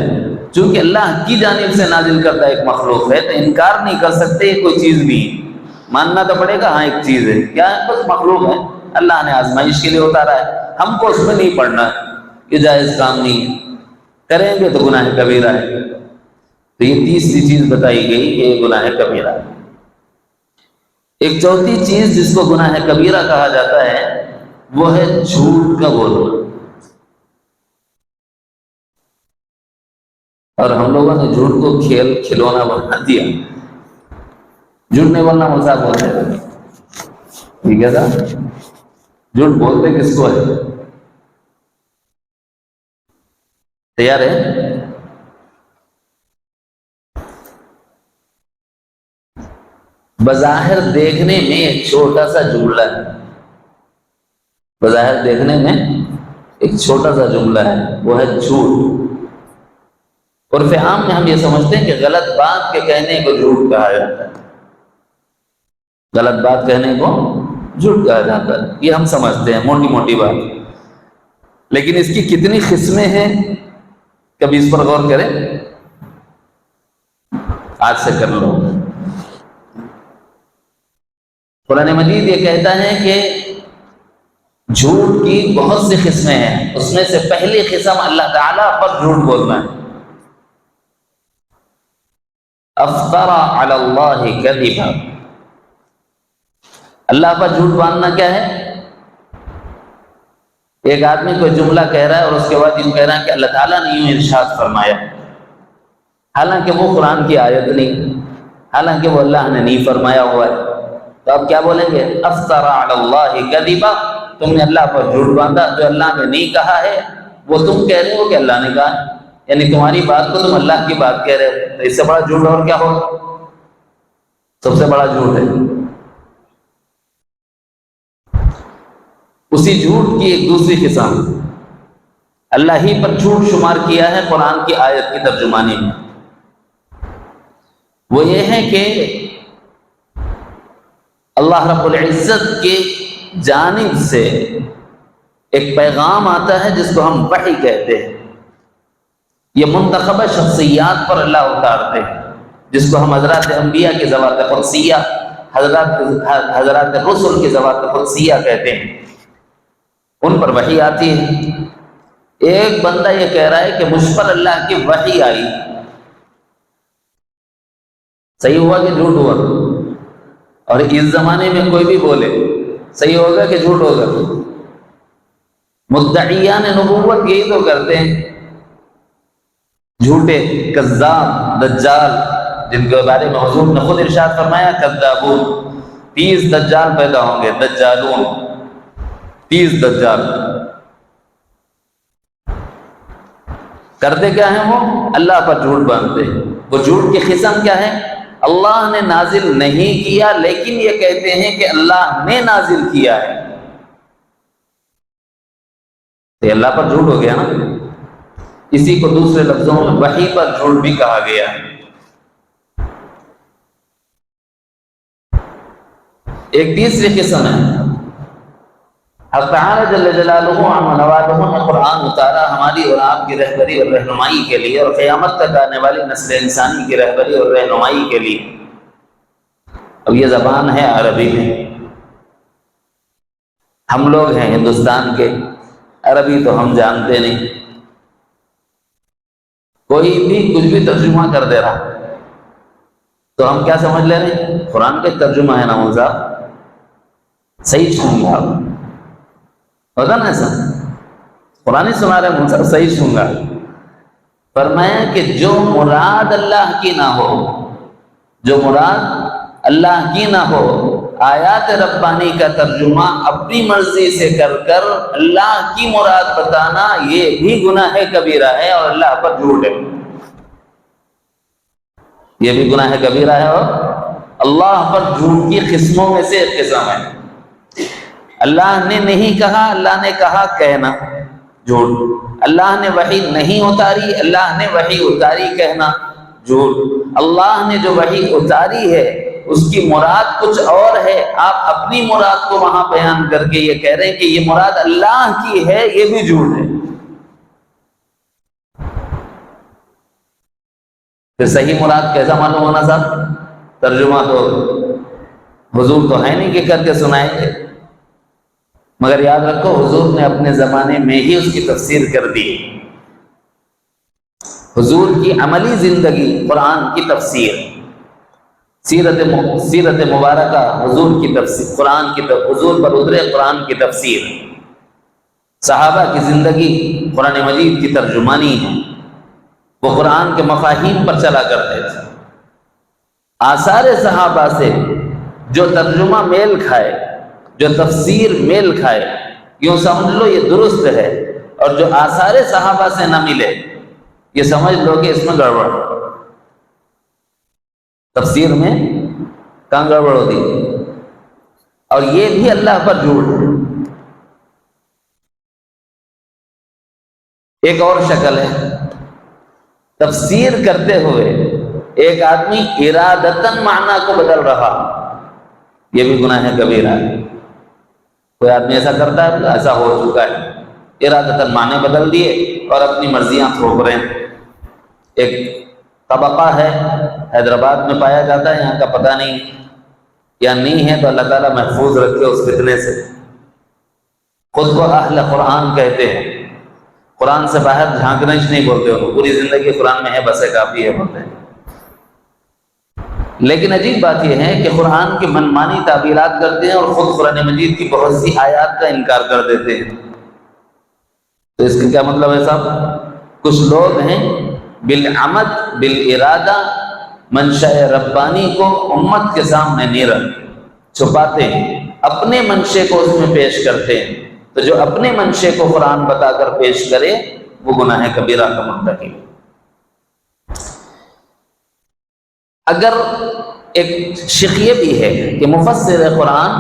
چونکہ اللہ کی جانب سے نازل کرتا ایک مخلوق ہے تو انکار نہیں کر سکتے، یہ کوئی چیز نہیں، ماننا تو پڑے گا، ہاں ایک چیز ہے، کیا ہے؟ بس مخلوق ہے، اللہ نے آزمائش کے لیے اتارا ہے، ہم کو اس میں نہیں پڑنا ہے، یہ جائز کام نہیں ہے، کریں گے تو گناہ کبیرہ ہے۔ تو یہ تیسری چیز بتائی گئی کہ یہ گناہ کبیرہ ہے۔ ایک چوتھی چیز جس کو گناہ کبیرہ کہا جاتا ہے وہ ہے جھوٹ کا بولنا۔ اور ہم لوگوں نے جھوٹ کو کھیل کھلونا بنا دیا، جھوٹ نہیں بولنا مذاق بولتے ہیں، ٹھیک ہے نا؟ جھوٹ بولتے کس کو ہے؟ تیار ہے؟ بظاہر دیکھنے میں ایک چھوٹا سا جملہ ہے، بظاہر دیکھنے میں ایک چھوٹا سا جملہ ہے، وہ ہے جھوٹ۔ عرف عام میں ہم یہ سمجھتے ہیں کہ غلط بات کے کہنے کو جھوٹ کہا جاتا ہے، غلط بات کہنے کو جھوٹ کہا جاتا ہے، یہ ہم سمجھتے ہیں موٹی موٹی بات، لیکن اس کی کتنی قسمیں ہیں کبھی اس پر غور کریں؟ آج سے کر لو۔ قرآن مجید یہ کہتا ہے کہ جھوٹ کی بہت سی قسمیں ہیں، اس میں سے پہلی قسم اللہ تعالیٰ پر جھوٹ بولنا ہے۔ افترى علی اللہ کذبا، اللہ پر جھوٹ باندھنا کیا ہے؟ ایک آدمی کوئی جملہ کہہ رہا ہے اور اس کے بعد یوں کہہ رہا ہے کہ اللہ تعالیٰ نے یوں ارشاد فرمایا، حالانکہ وہ قرآن کی آیت نہیں، حالانکہ وہ اللہ نے نہیں فرمایا ہوا ہے، تو آپ کیا بولیں گے؟ افترى علی اللہ کذبا، تم نے اللہ پر جھوٹ باندھا، جو اللہ نے نہیں کہا ہے وہ تم کہہ رہے ہو کہ اللہ نے کہا، یعنی تمہاری بات کو تم اللہ کی بات کہہ رہے ہو، تو اس سے بڑا جھوٹ اور کیا ہوگا؟ سب سے بڑا جھوٹ ہے۔ اسی جھوٹ کی ایک دوسری قسم، اللہ ہی پر جھوٹ شمار کیا ہے قرآن کی آیت کی ترجمانی میں، وہ یہ ہے کہ اللہ رب العزت کی جانب سے ایک پیغام آتا ہے جس کو ہم وحی کہتے ہیں، یہ منتخبہ شخصیات پر اللہ اتارتے ہیں، جس کو ہم حضرات انبیاء کی ذوات قدسیہ، حضرات رسل کی ذوات قدسیہ کہتے ہیں، ان پر وحی آتی ہے۔ ایک بندہ یہ کہہ رہا ہے کہ مجھ پر اللہ کی وحی آئی، صحیح ہوا کہ جھوٹ ہوا؟ اور اس زمانے میں کوئی بھی بولے صحیح ہوگا کہ جھوٹ ہوگا؟ مدعیان نبوت یہی تو کرتے ہیں، جھوٹے، کذاب، دجال، جن کے بارے میں حضور نے خود ارشاد فرمایا کذابون، 30 دجال پیدا ہوں گے، دجالون، 30 دجال۔ کرتے کیا ہیں وہ؟ اللہ پر جھوٹ باندھتے ہیں۔ وہ جھوٹ کی قسم کیا ہے؟ اللہ نے نازل نہیں کیا لیکن یہ کہتے ہیں کہ اللہ نے نازل کیا ہے، تو اللہ پر جھوٹ ہو گیا نا۔ اسی کو دوسرے لفظوں میں وحی پر جھوٹ بھی کہا گیا ہے۔ ایک تیسری قسم ہے حق تعالی جل جلالہ عما نوالہ نے قرآن اتارا ہماری اور آپ کی رہبری اور رہنمائی کے لیے، اور قیامت تک آنے والی نسل انسانی کی رہبری اور رہنمائی کے لیے۔ اب یہ زبان ہے عربی میں، ہم لوگ ہیں ہندوستان کے، عربی تو ہم جانتے نہیں، کوئی بھی کچھ بھی ترجمہ کر دے رہا تو ہم کیا سمجھ لے رہے ہیں؟ قرآن کا ترجمہ ہے نا مولانا، صحیح سن گا ہوتا نا ایسا، قرآن سنا رہے مولانا صحیح سن گا۔ فرمایا کہ جو مراد اللہ کی نہ ہو، جو مراد اللہ کی نہ ہو، آیات ربانی کا ترجمہ اپنی مرضی سے کر کر اللہ کی مراد بتانا، یہ بھی گناہ کبیرہ ہے اور اللہ پر جھوٹ ہے، یہ بھی گناہ کبیرہ ہے اور اللہ پر جھوٹ کی قسموں میں سے ایک قسم ہے۔ اللہ نے نہیں کہا، اللہ نے کہا کہنا جھوٹ، اللہ نے وحی نہیں اتاری، اللہ نے وحی اتاری کہنا جھوٹ، اللہ نے جو وحی اتاری ہے اس کی مراد کچھ اور ہے، آپ اپنی مراد کو وہاں بیان کر کے یہ کہہ رہے ہیں کہ یہ مراد اللہ کی ہے، یہ بھی جھوٹ ہے۔ پھر صحیح مراد کیسا معلوم ہونا صاحب؟ ترجمہ تو حضور تو ہے نہیں کہ کر کے سنائیں گے، مگر یاد رکھو حضور نے اپنے زمانے میں ہی اس کی تفسیر کر دی۔ حضور کی عملی زندگی قرآن کی تفسیر، سیرت مبارکہ حضور کی تفسیر، قرآن کی حضور پر اترے قرآن کی تفسیر، صحابہ کی زندگی قرآن مجید کی ترجمانی ہے، وہ قرآن کے مفاہیم پر چلا کرتے تھے۔ آثار صحابہ سے جو ترجمہ میل کھائے، جو تفسیر میل کھائے، یوں سمجھ لو یہ درست ہے، اور جو آثار صحابہ سے نہ ملے یہ سمجھ لو کہ اس میں گڑبڑ، تفسیر میں کہاں گڑبڑ ہوتی ہے، اور یہ بھی اللہ پر جھوٹ ہے۔ ایک اور شکل ہے، تفسیر کرتے ہوئے ایک آدمی ارادتاً معنی کو بدل رہا، یہ بھی گناہ کبیرہ ہے۔ کوئی آدمی ایسا کرتا ہے، ایسا ہو چکا ہے، ارادتاً معنی بدل دیے اور اپنی مرضیاں تھوپ رہے ہیں۔ ایک طبقہ ہے حیدرآباد میں پایا جاتا ہے، یہاں کا پتہ نہیں یا نہیں ہے تو اللہ تعالیٰ محفوظ رکھے اس فتنے سے، خود کو اہل قرآن کہتے ہیں، قرآن سے باہر جھانکنا نہیں بولتے ہو، پوری زندگی قرآن میں ہے بس ہے کافی ہے بولتے ہیں۔ لیکن عجیب بات یہ ہے کہ قرآن کی منمانی تعبیرات کرتے ہیں اور خود قرآن مجید کی بہت سی آیات کا انکار کر دیتے ہیں۔ تو اس کا کیا مطلب ہے صاحب؟ کچھ لوگ ہیں بالعمد بالارادہ منشاء ربانی کو امت کے سامنے نہیں رکھتے، چھپاتے ہیں، اپنے منشے کو اس میں پیش کرتے ہیں۔ تو جو اپنے منشے کو قرآن بتا کر پیش کرے وہ گناہ کبیرہ کا مرتکب۔ اگر ایک شق یہ بھی ہے کہ مفسر قرآن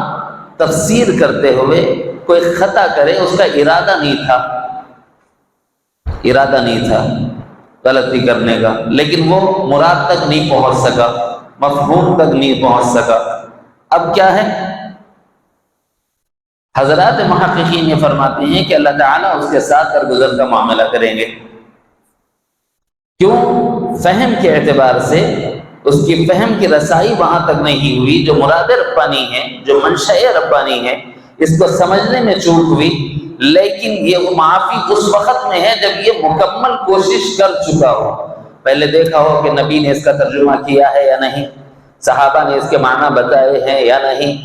تفسیر کرتے ہوئے کوئی خطا کرے، اس کا ارادہ نہیں تھا غلطی کرنے کا، لیکن وہ مراد تک نہیں پہنچ سکا، مفہوم تک نہیں پہنچ سکا، اب کیا ہے؟ حضرات محققین یہ فرماتے ہیں کہ اللہ تعالیٰ اس کے ساتھ درگزر کا معاملہ کریں گے۔ کیوں؟ فہم کے اعتبار سے اس کی فہم کی رسائی وہاں تک نہیں ہوئی، جو مراد ربانی ہے، جو منشأ ربانی ہے، اس کو سمجھنے میں چوک ہوئی، لیکن یہ معافی اس وقت میں ہے جب یہ مکمل کوشش کر چکا ہو، پہلے دیکھا ہو کہ نبی نے اس کا ترجمہ کیا ہے یا نہیں، صحابہ نے اس کے معنی بتائے ہیں یا نہیں،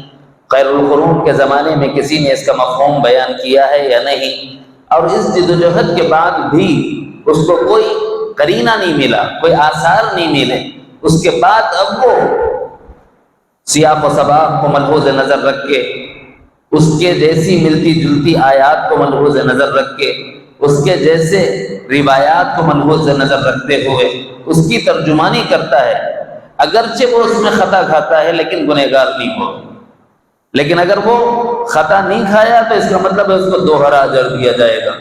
خیر القرون کے زمانے میں کسی نے اس کا مفہوم بیان کیا ہے یا نہیں، اور اس جدوجہد کے بعد بھی اس کو کوئی قرینہ نہیں ملا، کوئی آثار نہیں ملے، اس کے بعد اب وہ سیاق و سباق کو ملحوظ نظر رکھ کے، اس کے جیسی ملتی جلتی آیات کو ملحوظ نظر رکھ کے، اس کے جیسے روایات کو ملحوظ نظر رکھتے ہوئے اس کی ترجمانی کرتا ہے، اگرچہ وہ اس میں خطا کھاتا ہے لیکن گنہگار نہیں ہو۔ لیکن اگر وہ خطا نہیں کھایا تو اس کا مطلب ہے اس کو دوہرا اجر دیا جائے گا۔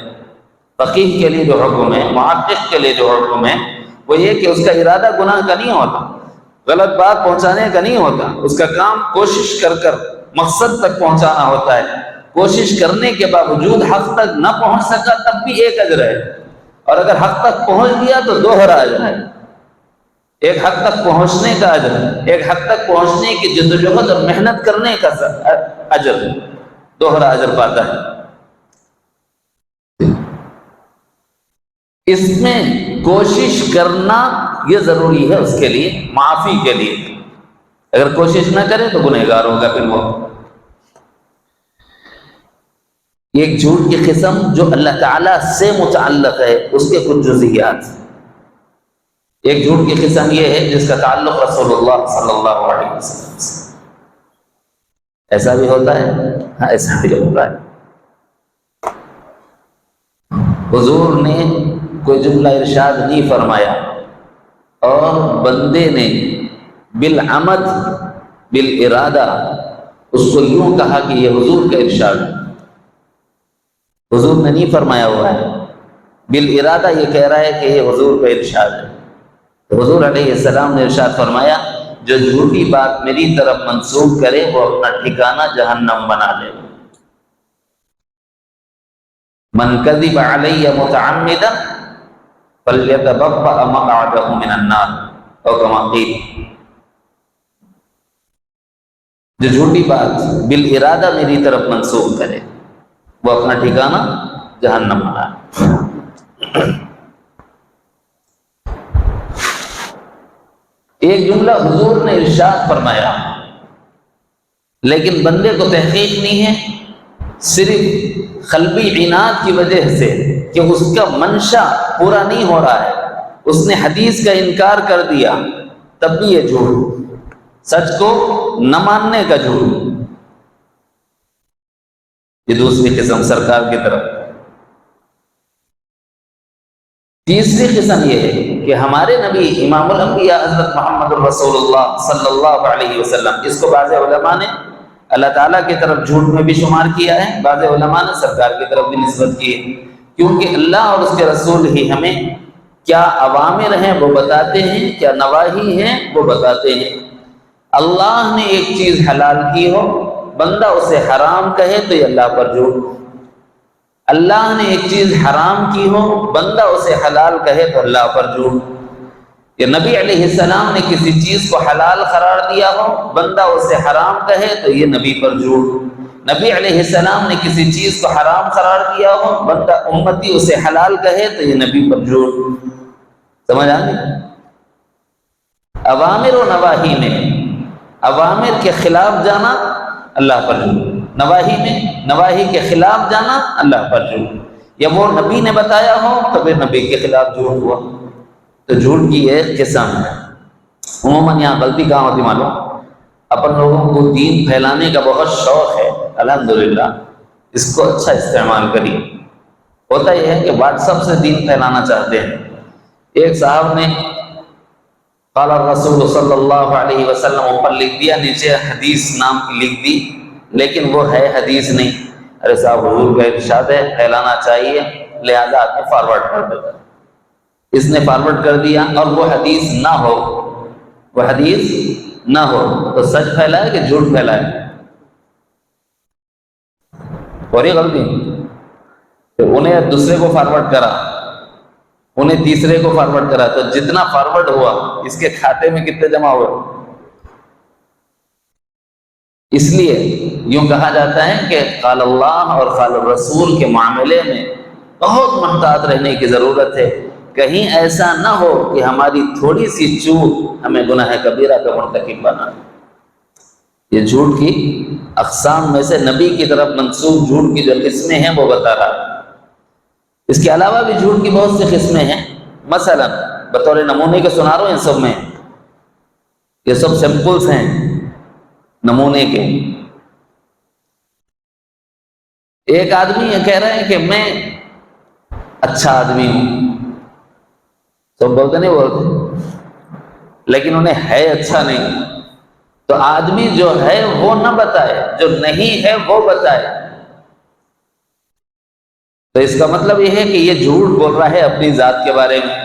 فقیہ کے لیے جو حکم ہے، محقق کے لیے جو حکم ہے وہ یہ کہ اس کا ارادہ گناہ کا نہیں ہوتا، غلط بات پہنچانے کا نہیں ہوتا، اس کا کام کوشش کر کر مقصد تک پہنچانا ہوتا ہے، کوشش کرنے کے باوجود حق تک نہ پہنچ سکا تب بھی ایک اجر ہے، اور اگر حق تک پہنچ گیا تو دوہرا اجر ہے۔ ایک حق تک پہنچنے کا اجر، ایک حق تک پہنچنے کی جدوجہد اور محنت کرنے کا اجر، دوہرا اجر پاتا ہے۔ اس میں کوشش کرنا یہ ضروری ہے اس کے لیے، معافی کے لیے۔ اگر کوشش نہ کرے تو گنہگار ہوگا پھر وہ۔ ایک جھوٹ کی قسم جو اللہ تعالیٰ سے متعلق ہے، اس کے کچھ جزئیات۔ ایک جھوٹ کی قسم یہ ہے جس کا تعلق رسول اللہ صلی اللہ علیہ وسلم سے۔ ایسا بھی ہوتا ہے، ہاں ایسا بھی ہوتا ہے۔ حضور نے کوئی جملہ ارشاد نہیں فرمایا اور بندے نے بالعمد بالارادہ اس کو یوں کہا کہ یہ حضور کا ارشاد ہے۔ حضور نے نہیں فرمایا ہوا ہے، بالارادہ یہ کہہ رہا ہے کہ یہ حضور کا ارشاد ہے۔ تو حضور علیہ السلام نے ارشاد فرمایا جو جھوٹی بات میری طرف منسوب کرے وہ اپنا ٹھکانہ جہنم بنا لے۔ من کذب علی متعمدا فلیتبوأ مقعدہ من النار، او کما قیل۔ جو جھوٹی بات بالارادہ میری طرف منسوب کرے وہ اپنا ٹھکانہ جہنم بنا لے۔ ایک جملہ حضور نے ارشاد فرمایا لیکن بندے کو تحقیق نہیں ہے، صرف قلبی عناد کی وجہ سے کہ اس کا منشا پورا نہیں ہو رہا ہے، اس نے حدیث کا انکار کر دیا، تب بھی یہ جھوٹ، سچ کو نہ ماننے کا جھوٹ۔ یہ دوسری قسم سرکار کی طرف۔ تیسری قسم یہ ہے کہ ہمارے نبی امام الانبیاء حضرت محمد رسول اللہ صلی اللہ علیہ وسلم، اس کو بعض علماء نے اللہ تعالیٰ کی طرف جھوٹ میں بھی شمار کیا ہے، بعض علماء نے سرکار کی طرف بھی نسبت کی ہے، کیونکہ اللہ اور اس کے رسول ہی ہمیں کیا اوامر ہیں وہ بتاتے ہیں، کیا نواہی ہیں وہ بتاتے ہیں۔ اللہ نے ایک چیز حلال کی ہو، بندہ اسے حرام کہے تو یہ اللہ پر جھوٹ۔ اللہ نے ایک چیز حرام کی ہو، بندہ اسے حلال کہے تو اللہ پر جھوٹ۔ کہ نبی علیہ السلام نے کسی چیز کو حلال قرار دیا ہو، بندہ اسے حرام کہے تو یہ نبی پر جھوٹ۔ نبی علیہ السلام نے کسی چیز کو حرام قرار دیا ہو، بندہ امتی اسے حلال کہے تو یہ نبی پر جھوٹ۔ سمجھ آئے؟ اوامر و نواہی میں اوامر کے خلاف جانا اللہ پر جھوٹ، نواہی کے خلاف جانا اللہ پر جھوٹ، یا وہ نبی نے بتایا ہو تو پھر نبی کے خلاف جھوٹ ہوا۔ تو جھوٹ کی ایک قسم ہے۔ عموماً یہاں غلطی کہاں ہوتی معلوم؟ اپن لوگوں کو دین پھیلانے کا بہت شوق ہے، الحمدللہ، اس کو اچھا استعمال کریے۔ ہوتا یہ ہے کہ واٹس ایپ سے دین پھیلانا چاہتے ہیں۔ ایک صاحب نے قال الرسول صلی اللہ علیہ وسلم اوپر لکھ دیا، نیچے حدیث نام کی لکھ دی، لیکن وہ ہے حدیث نہیں۔ ارے صاحب حضور کا ارشاد ہے، پھیلانا چاہیے، لہذا آپ نے فارورڈ کر دیا۔ اس نے فارورڈ کر دیا اور وہ حدیث نہ ہو، وہ حدیث نہ ہو تو سچ پھیلائے کہ جھوٹ پھیلائے؟ اور یہ غلطی، پھر انہیں دوسرے کو فارورڈ کرا، انہیں تیسرے کو فارورڈ کرا، تو جتنا فارورڈ ہوا اس کے کھاتے میں کتنے جمع ہوئے؟ اس لیے یوں کہا جاتا ہے کہ قال اللہ اور قال الرسول کے معاملے میں بہت محتاط رہنے کی ضرورت ہے، کہیں ایسا نہ ہو کہ ہماری تھوڑی سی چوک ہمیں گناہ کبیرہ کا مرتکب بنا۔ یہ جھوٹ کی اقسام میں سے نبی کی طرف منسوب جھوٹ کی جو قسمیں ہیں وہ بتا رہا۔ اس کے علاوہ بھی جھوٹ کی بہت سی قسمیں ہیں، مثلا بطور نمونے کے سنا رہا ہوں، ان سب میں یہ سب سیمپلز ہیں نمونے کے۔ ایک آدمی یہ کہہ رہا ہے کہ میں اچھا آدمی ہوں، تو بولتے نہیں بولتے، لیکن انہیں ہے اچھا نہیں، تو آدمی جو ہے وہ نہ بتائے، جو نہیں ہے وہ بتائے۔ تو اس کا مطلب یہ ہے کہ یہ جھوٹ بول رہا ہے اپنی ذات کے بارے میں۔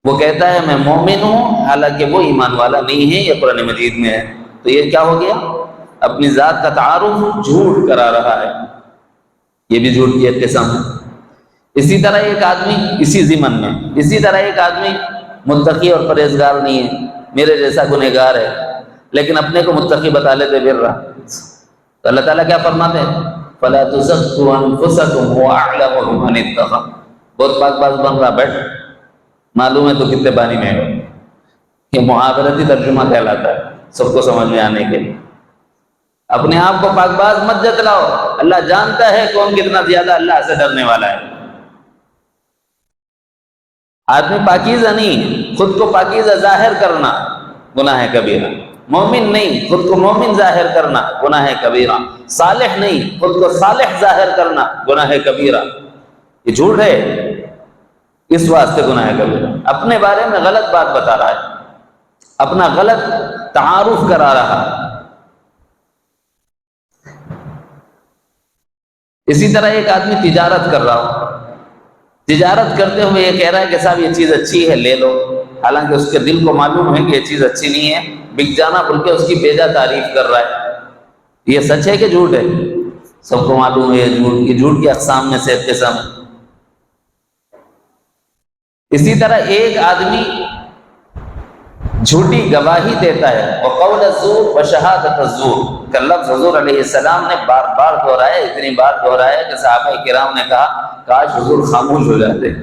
وہ کہتا ہے میں مومن ہوں، حالانکہ وہ ایمان والا نہیں ہے، یہ قرآن مجید میں ہے۔ تو یہ کیا ہو گیا؟ اپنی ذات کا تعارف جھوٹ کرا رہا ہے، یہ بھی جھوٹ کی ایک قسم ہے۔ اسی طرح ایک آدمی اسی ضمن میں، اسی طرح ایک آدمی متقی اور پرہیزگار نہیں ہے، میرے جیسا گنہگار ہے، لیکن اپنے کو متقی بتا لیتے بر رہا، تو اللہ تعالیٰ کیا فرماتے ہیں؟ فَلَا تُزَكُّوا أَنفُسَكُمْ هُوَ أَعْلَمُ بِمَنِ اتَّقَىٰ۔ بہت پاک باز بن رہا، بیٹھ، معلوم ہے تو کتنے پانی میں ہے۔ یہ محاورتی ترجمہ کہلاتا ہے، سب کو سمجھ میں آنے کے لیے۔ اپنے آپ کو پاک باز مت جتلاؤ، اللہ جانتا ہے کون کتنا زیادہ اللہ سے ڈرنے والا ہے۔ آدمی پاکیزہ نہیں، خود کو پاکیزہ ظاہر کرنا گناہ کبیرہ، مومن نہیں، خود کو مومن ظاہر کرنا گناہ کبیرہ، صالح نہیں، خود کو صالح ظاہر کرنا گناہ کبیرہ۔ یہ جھوٹ ہے، اس واسطے گناہ کبیرہ۔ اپنے بارے میں غلط بات بتا رہا ہے، اپنا غلط تعارف کرا رہا۔ اسی طرح ایک آدمی تجارت کر رہا ہو، تجارت کرتے ہوئے یہ کہہ رہا ہے کہ صاحب یہ چیز اچھی ہے لے لو، حالانکہ اس کے دل کو معلوم ہے کہ یہ چیز اچھی نہیں ہے، بک جانا بول کے اس کی بیجا تعریف کر رہا ہے۔ یہ سچ ہے کہ جھوٹ ہے؟ سب کو معلوم ہے یہ جھوٹ کی اقسام میں سے ایک قسم ہے۔ اسی طرح ایک آدمی جھوٹی گواہی دیتا ہے، وقول الزور وشہادۃ الزور کا لفظ حضور علیہ السلام نے بار بار دہرایا، اتنی بار دہرایا کہ صحابہ کرام نے کہا کاش حضور خاموش ہو جاتے،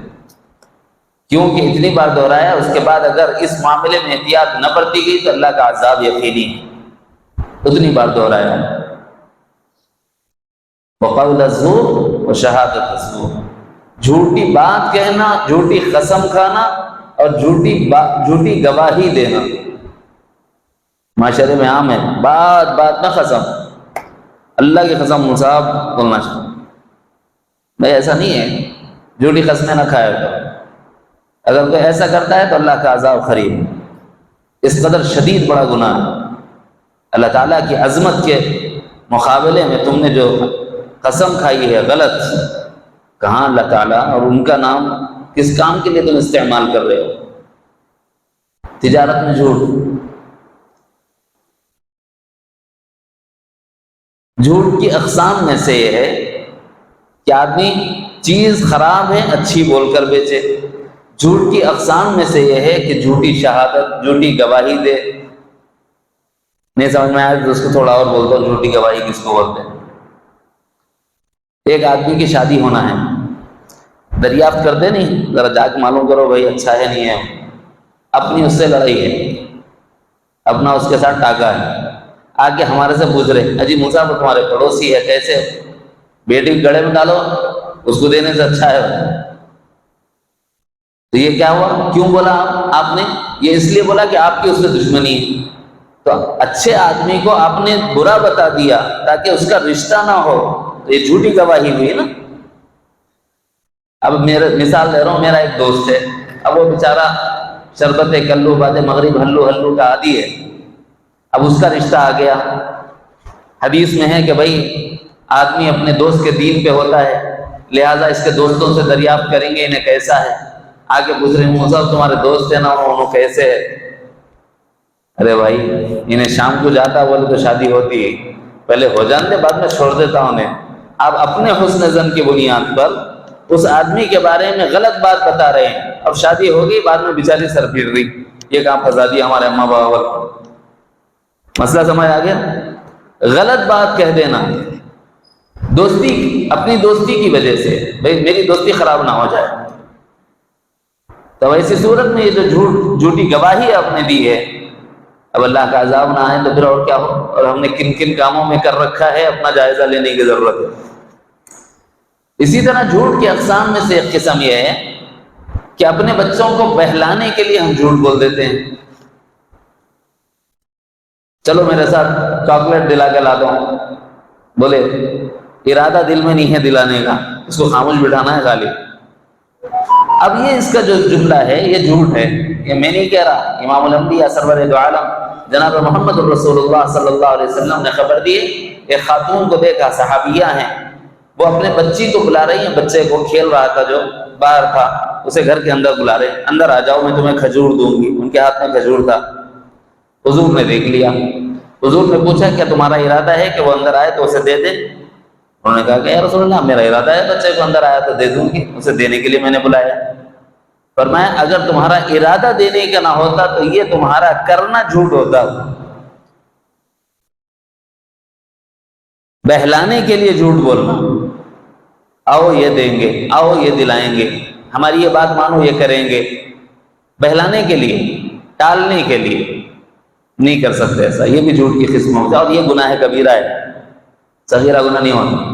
کیونکہ اتنی بار دہرایا، اس کے بعد اگر اس معاملے میں احتیاط نہ برتی گئی تو اللہ کا عذاب یقینی ہے، اتنی بار دہرایا۔ وقول الزور وشہادۃ الزور، جھوٹی بات کہنا، جھوٹی قسم کھانا اور جھوٹی گواہی دینا معاشرے میں عام ہے۔ بات بات میں قسم، اللہ کی قسم مصعب بولنا چاہیے، بھائی ایسا نہیں ہے، جھوٹی قسمیں نہ کھائے تو اگر کوئی ایسا کرتا ہے تو اللہ کا عذاب قریب ہے۔ اس قدر شدید بڑا گناہ ہے، اللہ تعالیٰ کی عظمت کے مقابلے میں تم نے جو قسم کھائی ہے غلط، کہاں اللہ تعالیٰ اور ان کا نام کس کام کے لیے تم استعمال کر رہے ہو؟ تجارت میں جھوٹ، جھوٹ کی اقسام میں سے یہ ہے کہ آدمی چیز خراب ہے اچھی بول کر بیچے۔ جھوٹ کی اقسام میں سے یہ ہے کہ جھوٹی شہادت، جھوٹی گواہی دے۔ نہیں سمجھ میں آیا تو اس کو تھوڑا اور بول دو، جھوٹی گواہی کس کو بولتے ہیں؟ ایک آدمی کی شادی ہونا ہے، دریافت کرتے نہیں، ذرا جا کے معلوم کرو بھائی اچھا ہے نہیں ہے، اپنی اس سے لڑائی ہے، اپنا اس کے ساتھ ٹاکا ہے، آگے ہمارے سے پوچھ رہے اجی موسیٰ وہ تمہارے پڑوسی ہے، کیسے بیٹی گڑے میں ڈالو، اس کو دینے سے اچھا ہے۔ تو یہ کیا ہوا؟ کیوں بولا آپ نے؟ یہ اس لیے بولا کہ آپ کی اس سے دشمنی ہے، تو اچھے آدمی کو آپ نے برا بتا دیا تاکہ اس کا رشتہ نہ ہو، تو یہ جھوٹی گواہی ہوئی نا۔ اب میرا مثال دے رہا ہوں، میرا ایک دوست ہے، اب وہ بیچارہ شربت کلو باد مغرب ہلو ہلو کا عادی ہے، اب اس کا رشتہ آ گیا۔ حدیث میں ہے کہ بھائی آدمی اپنے دوست کے دین پہ ہوتا ہے، لہٰذا اس کے دوستوں سے دریافت کریں گے انہیں کیسا ہے، آگے پوچھ رہے ہیں صاحب تمہارے دوست ہیں نا انہوں کیسے ہے؟ ارے بھائی انہیں شام کو جاتا بولے تو شادی ہوتی ہے، پہلے ہو جان دے بعد میں چھوڑ دیتا ہوں انہیں۔ آپ اپنے حسن زن کی بنیاد پر اس آدمی کے بارے میں غلط بات بتا رہے ہیں، اب شادی ہو گئی بعد میں بیچاری سر پھیر رہی، یہ کام پھنسا دیا ہمارے اماں بابا کو۔ مسئلہ سمجھ آ گیا؟ غلط بات کہہ دینا دوستی، اپنی دوستی کی وجہ سے، بھائی میری دوستی خراب نہ ہو جائے، تو ایسی صورت میں یہ جو جھوٹی گواہی آپ نے دی ہے، اب اللہ کا عذاب نہ آئے تو پھر اور کیا ہو؟ اور ہم نے کن کن کاموں میں کر رکھا ہے، اپنا جائزہ لینے کی ضرورت ہے۔ اسی طرح جھوٹ کی اقسام میں سے ایک قسم یہ ہے کہ اپنے بچوں کو بہلانے کے لیے ہم جھوٹ بول دیتے ہیں، چلو میرے ساتھ چاکلیٹ دلا کے لا دو، بولے ارادہ دل میں نہیں ہے دلانے کا، اس کو خاموش بٹھانا ہے خالی۔ اب یہ اس کا جو جملہ ہے یہ جھوٹ ہے، یہ میں نہیں کہہ رہا، امام الانبیاء سرور دو عالم جناب محمد رسول اللہ صلی اللہ علیہ وسلم نے خبر دی۔ ایک خاتون کو دیکھا، صحابیہ ہیں، وہ اپنے بچی کو بلا رہی ہیں، بچے کو کھیل رہا تھا جو باہر تھا، اسے گھر کے اندر بلا رہے ہیں، اندر آ جاؤ میں تمہیں کھجور دوں گی، ان کے ہاتھ میں کھجور تھا۔ حضور نے دیکھ لیا، حضور نے پوچھا کیا تمہارا ارادہ ہے کہ وہ اندر آئے تو اسے دے دے؟ انہوں نے کہا کہ یا رسول اللہ میرا ارادہ ہے بچے کو اندر آیا تو دے دوں گی، اسے دینے کے لیے میں نے بلایا۔ فرمایا اگر تمہارا ارادہ دینے کا نہ ہوتا تو یہ تمہارا کرنا جھوٹ ہوتا، بہلانے کے لیے جھوٹ بولنا، آؤ یہ دیں گے، آؤ یہ دلائیں گے، ہماری یہ بات مانو یہ کریں گے، بہلانے کے لیے، ٹالنے کے لیے نہیں کر سکتے ایسا، یہ بھی جھوٹ کی قسم ہوتا ہے اور یہ گناہ کبیرہ ہے، صغیرہ گناہ نہیں ہوتا۔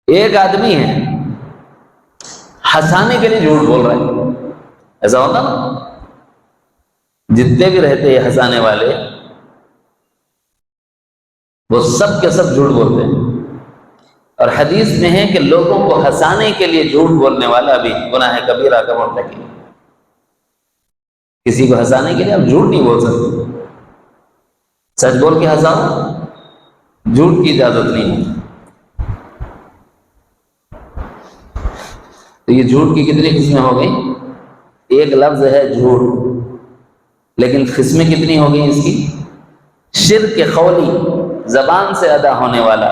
ایک آدمی ہے ہنسانے کے لیے جھوٹ بول رہا ہے، ایسا ہوتا نا، جتنے بھی رہتے ہیں ہنسانے والے وہ سب کے سب جھوٹ بولتے ہیں، اور حدیث میں ہے کہ لوگوں کو ہنسانے کے لیے جھوٹ بولنے والا بھی گناہ کبیرہ کا مرتکب ہے۔ کسی کو ہنسانے کے لیے آپ جھوٹ نہیں بول سکتے، سچ بول کے ہنساؤ، جھوٹ کی اجازت نہیں ہے۔ تو یہ جھوٹ کی کتنی قسمیں ہو گئی؟ ایک لفظ ہے جھوٹ، لیکن قسمیں کتنی ہو گئی اس کی؟ شرک قولی، زبان سے ادا ہونے والا،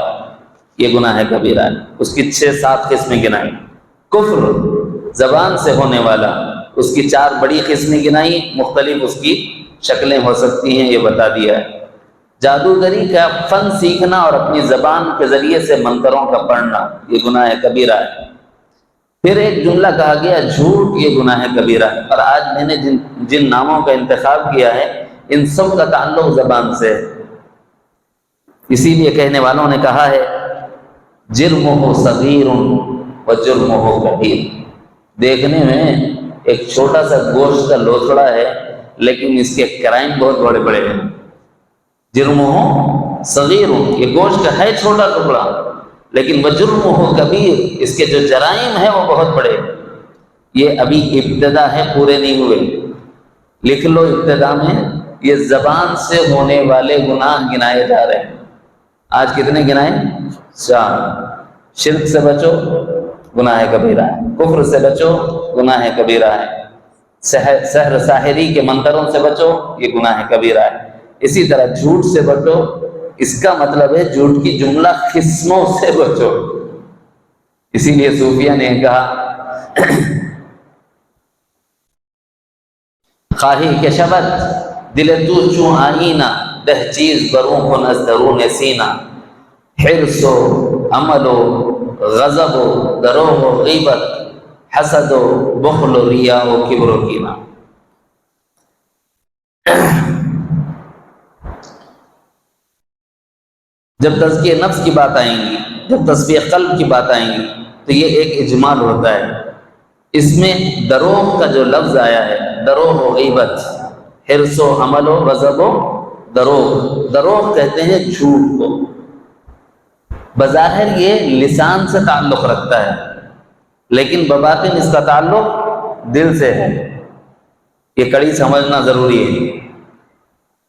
یہ گناہ کبیرہ ہے، اس کی 6-7 قسمیں گنائی۔ کفر، زبان سے ہونے والا، اس کی 4 بڑی قسمیں گنائی، مختلف اس کی شکلیں ہو سکتی ہیں، یہ بتا دیا ہے۔ جادوگری کا فن سیکھنا اور اپنی زبان کے ذریعے سے منتروں کا پڑھنا، یہ گناہ کبیرہ ہے۔ پھر ایک جملہ کہا گیا جھوٹ، یہ گناہ کبیرہ ہے، اور آج میں نے جن ناموں کا انتخاب کیا ہے ان سب کا تعلق زبان سے ہے۔ اسی لیے کہنے والوں نے کہا ہے جرمہ صغیر و جرمہ کبیر، دیکھنے میں ایک چھوٹا سا گوشت کا لوتھڑا ہے لیکن اس کے کرائم بہت بڑے بڑے ہیں۔ جرمہ صغیر، یہ گوشت کا ہے چھوٹا ٹکڑا، لیکن وہ جرمہ کبیر، اس کے جو جرائم ہیں وہ بہت بڑے۔ یہ ابھی ابتدا ہے، پورے نہیں ہوئے، لکھ لو ابتدا میں یہ زبان سے ہونے والے گناہ گنائے جا رہے ہیں۔ آج کتنے گنائے؟ 4۔ شرک سے بچو، گناہ کبیرہ ہے۔ کفر سے بچو، گناہ کبیرہ ہے۔ سحر ساحری کے منتروں سے بچو، یہ گناہ کبیرہ ہے۔ اسی طرح جھوٹ سے بچو، اس کا مطلب ہے جھوٹ کی جملہ قسموں سے بچو۔ اسی لیے صوفیہ نے کہا خواہی کے شبت دل تو چوں آئینہ، دہ چیز بروں کو نزدرون سینہ، حرص و عمل و غضب و دروغ و غیبت، حسد و بخل و ریا و کبر و کینہ۔ جب تزکیہ نفس کی بات آئیں گی، جب تزکیہ قلب کی بات آئیں گی تو یہ ایک اجمال ہوتا ہے۔ اس میں دروغ کا جو لفظ آیا ہے، دروغ و غیبت، حرص و عمل و غضب و دروغ، دروغ کہتے ہیں جھوٹ کو۔ بظاہر یہ لسان سے تعلق رکھتا ہے لیکن بباطن اس کا تعلق دل سے ہے، یہ کڑی سمجھنا ضروری ہے۔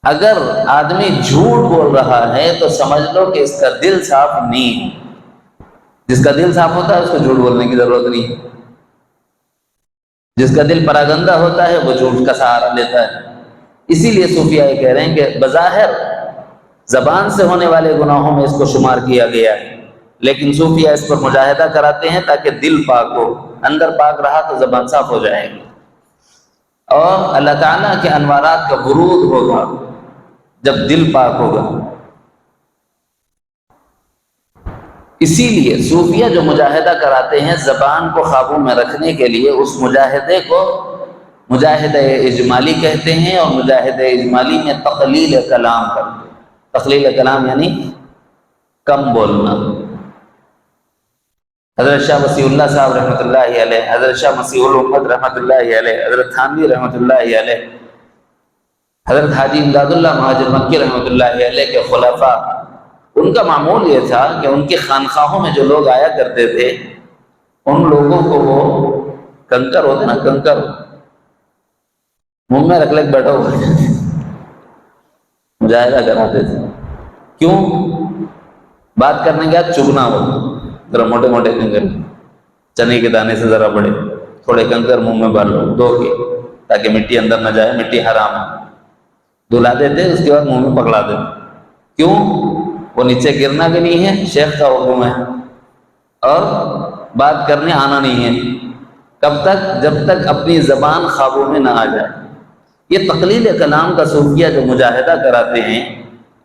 اگر آدمی جھوٹ بول رہا ہے تو سمجھ لو کہ اس کا دل صاف نہیں ہے۔ جس کا دل صاف ہوتا ہے اس کو جھوٹ بولنے کی ضرورت نہیں ہے۔ جس کا دل پراگندہ ہوتا ہے وہ جھوٹ کا سہارا لیتا ہے۔ اسی لیے صوفیہ یہ کہہ رہے ہیں کہ بظاہر زبان سے ہونے والے گناہوں میں اس کو شمار کیا گیا ہے، لیکن صوفیہ اس پر مجاہدہ کراتے ہیں تاکہ دل پاک ہو، اندر پاک رہا تو زبان صاف ہو جائے گی، اور اللہ تعالیٰ کے انوارات کا ورود ہوگا جب دل پاک ہوگا۔ اسی لیے صوفیہ جو مجاہدہ کراتے ہیں زبان کو قابو میں رکھنے کے لیے، اس مجاہدے کو مجاہدہ اجمالی کہتے ہیں، اور مجاہدہ اجمالی میں تقلیل کلام کرتے ہیں۔ تقلیل کلام یعنی کم بولنا۔ حضرت شاہ وسیع اللہ صاحب رحمۃ اللہ علیہ، حضرت شاہ مسیح الامت رحمۃ اللہ علیہ، حضرت تھانوی رحمۃ اللہ علیہ، حضرت حاجی امداد اللہ مہاجر مکی رحمۃ اللہ علیہ کے خلفاء، ان کا معمول یہ تھا کہ ان کی خانقاہوں میں جو لوگ آیا کرتے تھے ان لوگوں کو وہ کنکر ہوتے نا، کنکر منہ میں رکھ لے کے بیٹھا ہوا مجاہدہ کراتے تھے۔ کیوں؟ بات کرنے کے بعد چگنا ہو، ذرا موٹے موٹے کنکر، چنے کے دانے سے ذرا بڑے، تھوڑے کنکر منہ میں ڈال لو دھو کے، تاکہ مٹی اندر نہ جائے، مٹی حرام ہے۔ دھلا دیتے اس کے بعد منہ میں پکڑا دیتے. کیوں؟ وہ نیچے گرنا بھی نہیں ہے، شیخ کا حکم ہے، اور بات کرنے آنا نہیں ہے. کب تک؟ جب تک اپنی زبان خوابوں میں نہ آ جائے. یہ تقلیل کلام کا صوفیہ جو مجاہدہ کراتے ہیں،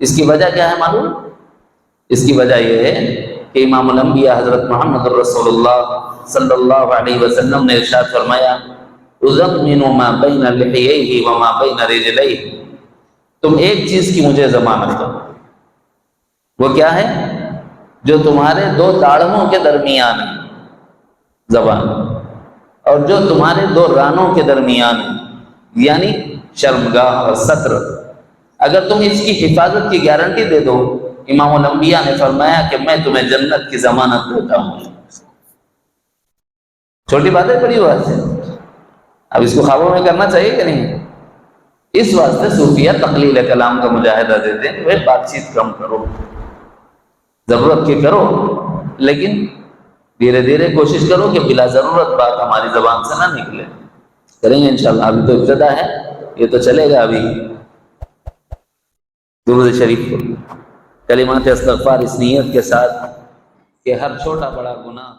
اس کی وجہ کیا ہے معلوم؟ اس کی وجہ یہ ہے کہ امام الانبیاء حضرت محمد رسول اللہ صلی اللہ علیہ وسلم نے ارشاد فرمایا اُزَمِّنُ مَا بَيْنَ لِحِيَيْهِ وَمَا بَيْنَ رِجْلَيْهِ. تم ایک چیز کی مجھے ضمانت دو، وہ کیا ہے؟ جو تمہارے دو داڑھوں کے درمیان ہے زبان، اور جو تمہارے دو رانوں کے درمیان ہے یعنی شرمگاہ اور ستر. اگر تم اس کی حفاظت کی گارنٹی دے دو، امام الانبیاء نے فرمایا کہ میں تمہیں جنت کی ضمانت دیتا ہوں. چھوٹی بات ہے، بڑی بات ہے. اب اس کو خوابوں میں کرنا چاہیے کہ نہیں؟ اس واسطے صوفیہ تقلیل کلام کا مجاہدہ دیتے ہیں. وہ بات چیت کم کرو، ضرورت کی کرو، لیکن دھیرے دھیرے کوشش کرو کہ بلا ضرورت بات ہماری زبان سے نہ نکلے. کریں گے انشاءاللہ. ابھی تو ابتدا ہے، یہ تو چلے گا. ابھی درود شریف کو کلمات استغفار اس نیت کے ساتھ کہ ہر چھوٹا بڑا گناہ